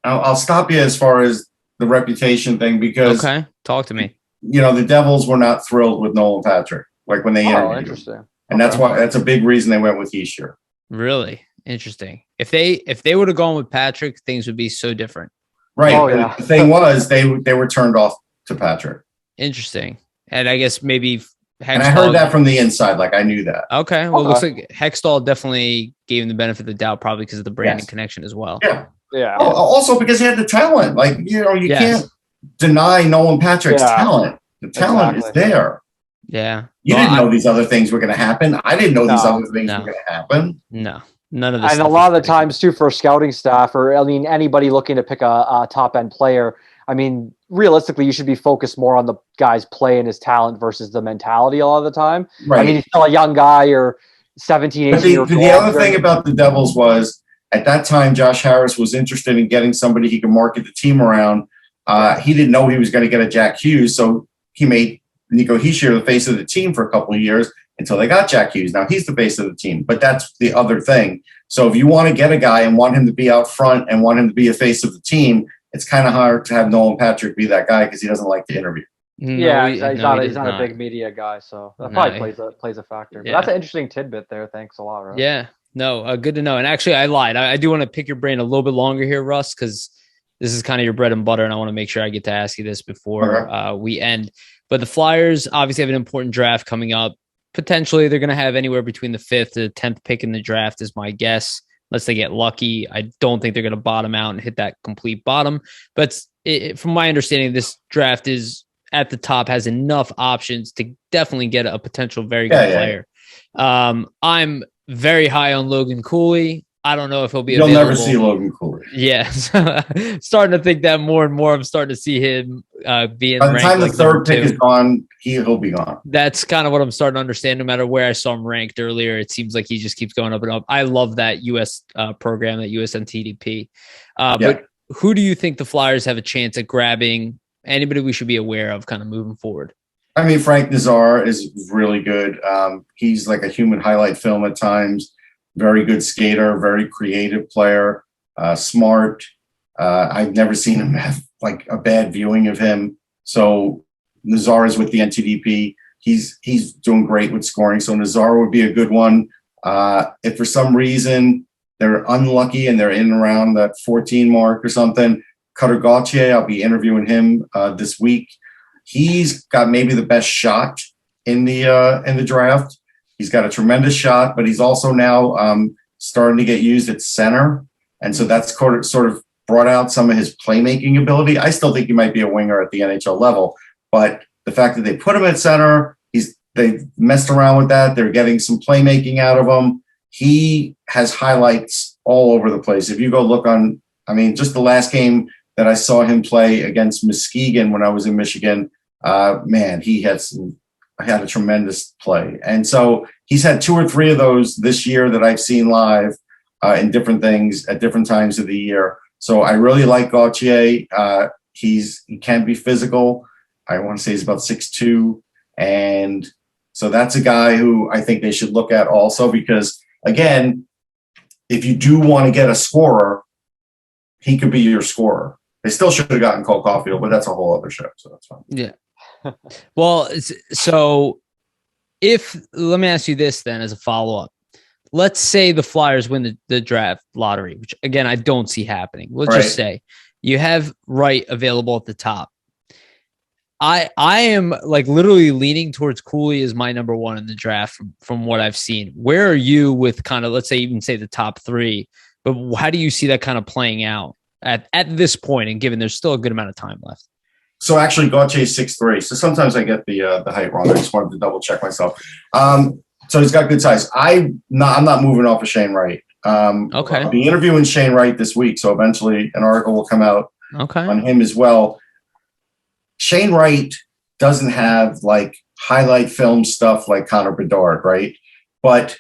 S3: I'll stop you as far as the reputation thing, because
S1: talk to me.
S3: The Devils were not thrilled with Nolan Patrick, like when they interviewed him. And that's a big reason they went with Easter.
S1: Really interesting. If they would have gone with Patrick, things would be so different.
S3: Right.
S2: Oh,
S3: But
S2: yeah.
S3: the thing was, they were turned off to Patrick.
S1: Interesting. And I guess maybe Hextall.
S3: And I heard that from the inside. Like I knew that.
S1: Okay. Well, it looks like Hextall definitely gave him the benefit of the doubt, probably because of the branding connection as well.
S3: Yeah.
S2: Yeah.
S3: Oh, also because he had the talent. Like, you can't deny Nolan Patrick's talent. The talent is there.
S1: Yeah.
S3: You didn't know these other things were going to happen. I didn't know these other things were going to happen.
S1: No. None of this.
S2: And a lot of the times too, for scouting staff, or anybody looking to pick a top end player, realistically, you should be focused more on the guy's play and his talent versus the mentality a lot of the time.
S3: Right.
S2: He's still a young guy or 17, 18 years old.
S3: The other thing about the Devils was, at that time, Josh Harris was interested in getting somebody he could market the team around. He didn't know he was going to get a Jack Hughes, so he made Nico Hischier the face of the team for a couple of years until they got Jack Hughes. Now he's the face of the team, but that's the other thing. So if you want to get a guy and want him to be out front and want him to be a face of the team, it's kind of hard to have Nolan Patrick be that guy because he doesn't like to interview.
S2: He's not a big media guy, so that probably plays a factor. But that's an interesting tidbit there. Thanks a lot, Russ.
S1: Yeah, no, good to know. And actually, I lied. I do want to pick your brain a little bit longer here, Russ, because this is kind of your bread and butter, and I want to make sure I get to ask you this before we end. But the Flyers obviously have an important draft coming up. Potentially, they're going to have anywhere between the 5th to 10th pick in the draft is my guess, unless they get lucky. I don't think they're going to bottom out and hit that complete bottom. But from my understanding, this draft is at the top, has enough options to definitely get a potential very good player. I'm very high on Logan Cooley. I don't know if he'll be available.
S3: You'll never see Logan Cooley.
S1: Yeah. Starting to think that more and more. I'm starting to see him being
S3: by the
S1: ranked
S3: time the
S1: like
S3: third pick
S1: 2.
S3: is gone, he'll be gone.
S1: That's kind of what I'm starting to understand. No matter where I saw him ranked earlier, it seems like he just keeps going up and up. I love that US program, that USNTDP. But who do you think the Flyers have a chance at grabbing? Anybody we should be aware of kind of moving forward?
S3: Frank Nazar is really good. He's like a human highlight film at times. Very good skater, very creative player, smart. I've never seen him have like a bad viewing of him. So Nazar is with the NTDP. He's doing great with scoring. So Nazar would be a good one. If for some reason they're unlucky and they're in and around that 14 mark or something, Cutter Gauthier, I'll be interviewing him this week. He's got maybe the best shot in the draft. He's got a tremendous shot, but he's also now starting to get used at center. And so that's sort of brought out some of his playmaking ability. I still think he might be a winger at the NHL level, but the fact that they put him at center, they've messed around with that. They're getting some playmaking out of him. He has highlights all over the place. If you go look on, just the last game that I saw him play against Muskegon when I was in Michigan, he had a tremendous play. And so he's had 2 or 3 of those this year that I've seen live in different things at different times of the year. So I really like Gauthier. He can be physical. I want to say he's about 6'2". And so that's a guy who I think they should look at also, because again, if you do want to get a scorer, he could be your scorer. They still should have gotten Cole Caulfield, but that's a whole other show. So that's fine.
S1: Yeah. Well, so let me ask you this then as a follow-up. Let's say the Flyers win the draft lottery, which again, I don't see happening. Let's just say you have Wright available at the top. I am like literally leaning towards Cooley as my number 1 in the draft from what I've seen. Where are you with kind of, let's say, even say the top 3, but how do you see that kind of playing out at this point, and given there's still a good amount of time left?
S3: So actually, Gauthier is 6'3". So sometimes I get the height wrong. I just wanted to double check myself. So he's got good size. I'm not moving off of Shane Wright.
S1: Okay.
S3: I'll be interviewing Shane Wright this week, so eventually an article will come out on him as well. Shane Wright doesn't have like highlight film stuff like Connor Bedard, right? But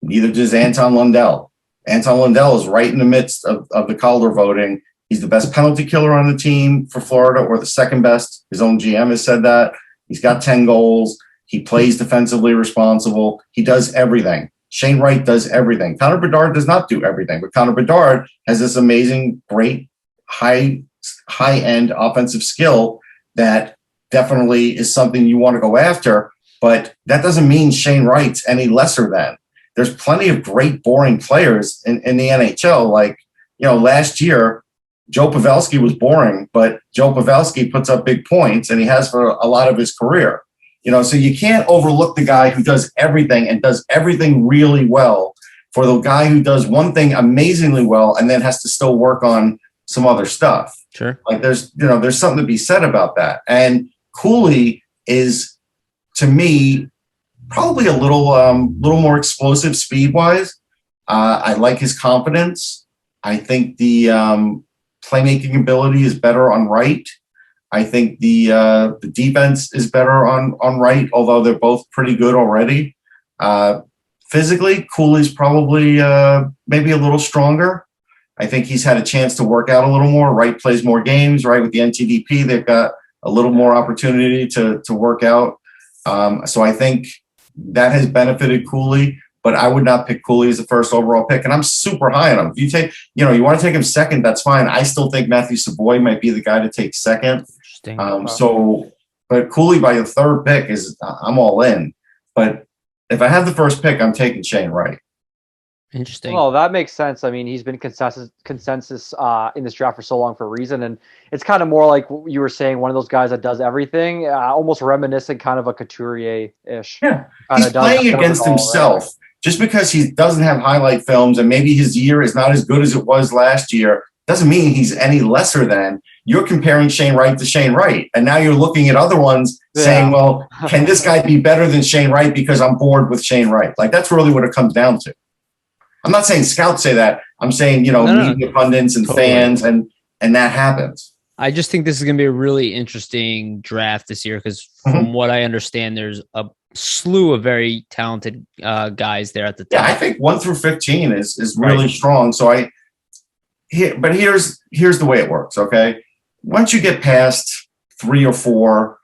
S3: neither does Anton Lundell. Anton Lundell is right in the midst of the Calder voting. He's the best penalty killer on the team for Florida, or the second best. His own GM has said that. He's got 10 goals. He plays defensively responsible. He does everything. Shane Wright does everything. Connor Bedard does not do everything, but Connor Bedard has this amazing, great, high-end offensive skill that definitely is something you want to go after, but that doesn't mean Shane Wright's any lesser than. There's plenty of great, boring players in the NHL. Like, last year, Joe Pavelski was boring, but Joe Pavelski puts up big points, and he has for a lot of his career. So you can't overlook the guy who does everything and does everything really well for the guy who does one thing amazingly well and then has to still work on some other stuff.
S1: Sure.
S3: Like there's something to be said about that. And Cooley is, to me, probably a little more explosive speed-wise. I like his confidence. I think the playmaking ability is better on Wright. I think the defense is better on Wright, although they're both pretty good already. Physically, Cooley's probably maybe a little stronger. I think he's had a chance to work out a little more. Wright plays more games, right? With the NTDP, they've got a little more opportunity to work out. So I think that has benefited Cooley, but I would not pick Cooley as the first overall pick. And I'm super high on him. If you take, you want to take him second, that's fine. I still think Matthew Savoy might be the guy to take second. Interesting. But Cooley by the third pick I'm all in. But if I have the first pick, I'm taking Shane Wright.
S1: Interesting.
S2: Well, that makes sense. I mean, he's been consensus in this draft for so long for a reason, and it's kind of more like you were saying, one of those guys that does everything, almost reminiscent, kind of a Couturier-ish.
S3: Yeah, he's playing against himself. Right? Just because he doesn't have highlight films and maybe his year is not as good as it was last year doesn't mean he's any lesser than. You're comparing Shane Wright to Shane Wright, and now you're looking at other ones saying, well, can this guy be better than Shane Wright because I'm bored with Shane Wright? Like, that's really what it comes down to. I'm not saying scouts say that. I'm saying, media pundits and fans, and that happens.
S1: I just think this is going to be a really interesting draft this year because from what I understand, there's a slew of very talented guys there at the top.
S3: Yeah, I think 1 through 15 is really strong. So but here's the way it works, okay? Once you get past 3 or 4,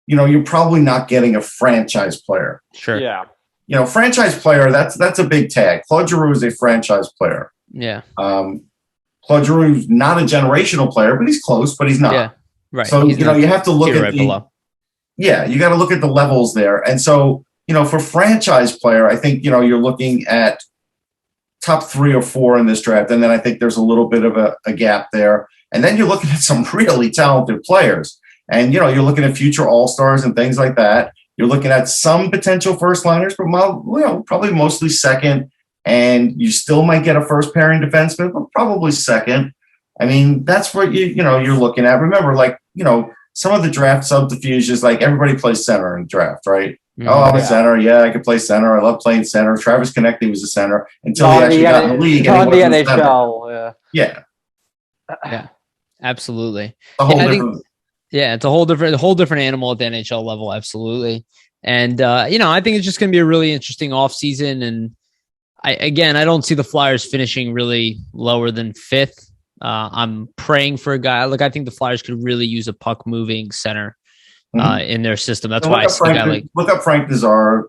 S3: you're probably not getting a franchise player.
S1: Sure.
S2: Yeah.
S3: Franchise player, that's a big tag. Claude Giroux is a franchise player.
S1: Yeah.
S3: Claude Giroux is not a generational player, but he's close, but he's not.
S1: Yeah. Right.
S3: So, you have to look at
S1: below.
S3: Yeah, you got to look at the levels there. And so, for franchise player, I think, you're looking at top 3 or 4 in this draft. And then I think there's a little bit of a gap there. And then you're looking at some really talented players. And, you're looking at future all-stars and things like that. You're looking at some potential first liners, but probably mostly second. And you still might get a first pairing defenseman, but probably second. I mean, that's what you're looking at. Remember, some of the draft subterfuges, like everybody plays center in the draft, right? Mm-hmm. Oh, I'm a center. Yeah, I can play center. I love playing center. Travis Konecny was a center until he actually got in the league.
S2: On the NHL,
S3: yeah.
S1: Yeah, absolutely.
S3: It's
S1: a whole different animal at the NHL level. Absolutely. And, I think it's just going to be a really interesting offseason. And I don't see the Flyers finishing really lower than 5th. I'm praying for a guy. Like, I think the Flyers could really use a puck moving center in their system. That's why I see a guy
S3: look up Frank Nazar,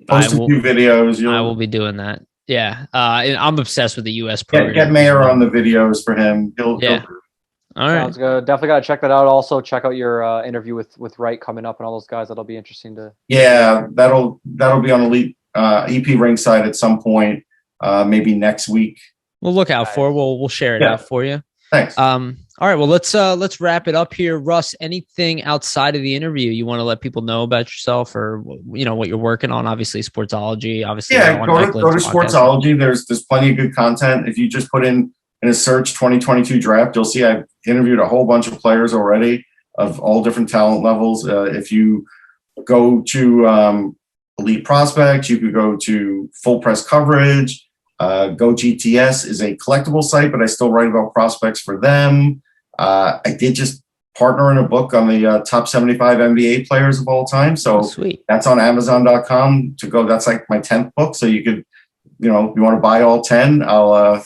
S3: post a few videos.
S1: I will be doing that. Yeah. And I'm obsessed with the US program.
S3: Get Mayer on the videos for him. He'll
S1: all right.
S2: Sounds good. Definitely got to check that out. Also, check out your interview with Wright coming up and all those guys. That'll be interesting to. Yeah,
S3: that'll be on Elite EP Ringside at some point, maybe next week.
S1: We'll look out for it. We'll share it out for you.
S3: Thanks.
S1: All right. Well, let's wrap it up here. Russ, anything outside of the interview you want to let people know about yourself or what you're working on? Obviously, Sportsology. Obviously,
S3: go to Sportsology. There's plenty of good content. If you just put in a search 2022 draft, you'll see I've interviewed a whole bunch of players already of all different talent levels. If you go to Elite Prospects, you could go to Full Press Coverage. Go GTS is a collectible site, but I still write about prospects for them. I did just partner in a book on the top 75 NBA players of all time. So
S1: sweet.
S3: That's on Amazon.com to go. That's like my 10th book. So you could, if you want to buy all 10, I'll,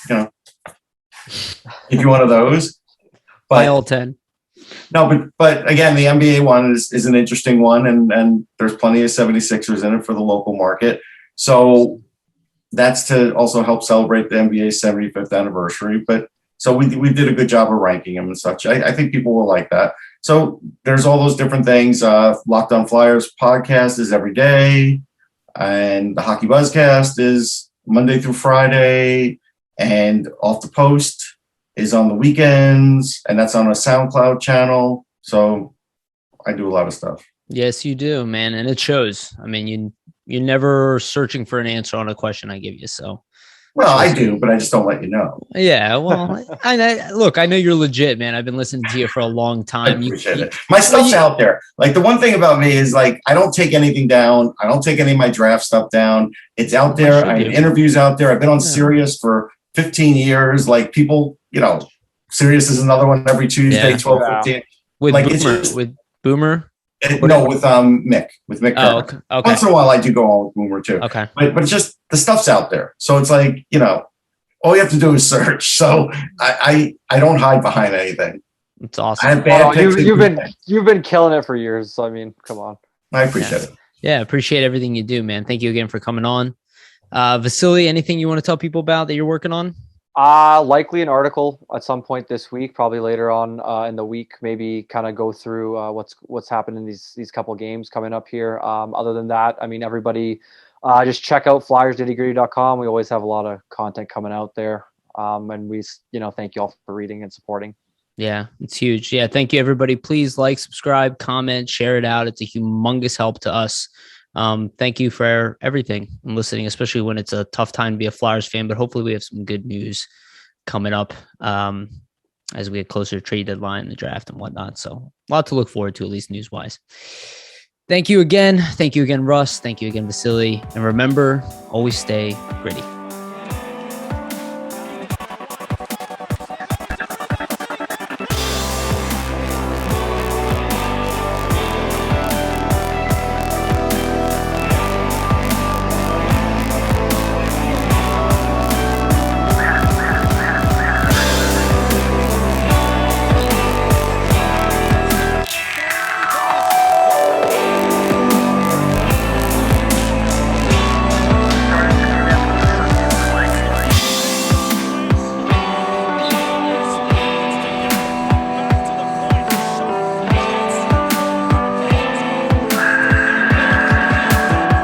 S3: give you one of those.
S1: Buy all 10.
S3: No, but again, the NBA one is an interesting one, and there's plenty of 76ers in it for the local market. So that's to also help celebrate the NBA's 75th anniversary. But so we did a good job of ranking them and such. I think people will like that. So there's all those different things. Locked On Flyers podcast is every day, and the Hockey Buzzcast is Monday through Friday, and Off the Post is on the weekends, and that's on a SoundCloud channel. So I do a lot of stuff.
S1: Yes, you do, man. And it shows. I mean, you're never searching for an answer on a question I give you. So,
S3: well, I do, but I just don't let you know.
S1: Yeah. Well, I know you're legit, man. I've been listening to you for a long time.
S3: I appreciate it. My stuff's out there. Like, the one thing about me is, like, I don't take anything down. I don't take any of my draft stuff down. It's out there. I have interviews out there. I've been on Sirius for 15 years. Like, people, Sirius is another one every Tuesday, 12:15.
S1: With
S3: like,
S1: Boomer, with Boomer?
S3: No, with Mick. With Mick.
S1: Oh, okay.
S3: Once in a while, I do go on with Boomer too.
S1: Okay.
S3: But it's just, the stuff's out there. So it's like, all you have to do is search. So I don't hide behind anything.
S1: It's awesome.
S3: I have bad
S2: you've been killing it for years. So I mean, come on.
S3: I appreciate it.
S1: Yeah, appreciate everything you do, man. Thank you again for coming on. Vasili, anything you want to tell people about that you're working on?
S2: Likely an article at some point this week, probably later on in the week, maybe kind of go through what's happened in these couple games coming up here. Other than that, I mean, everybody just check out flyersnittygritty.com. We always have a lot of content coming out there. And we, thank you all for reading and supporting.
S1: Yeah, it's huge. Yeah, thank you, everybody. Please like, subscribe, comment, share it out. It's a humongous help to us. Thank you for everything and listening, especially when it's a tough time to be a Flyers fan, but hopefully we have some good news coming up as we get closer to trade deadline, the draft and whatnot. So a lot to look forward to, at least news wise. Thank you again. Thank you again, Russ. Thank you again, Vasili. And remember, always stay gritty.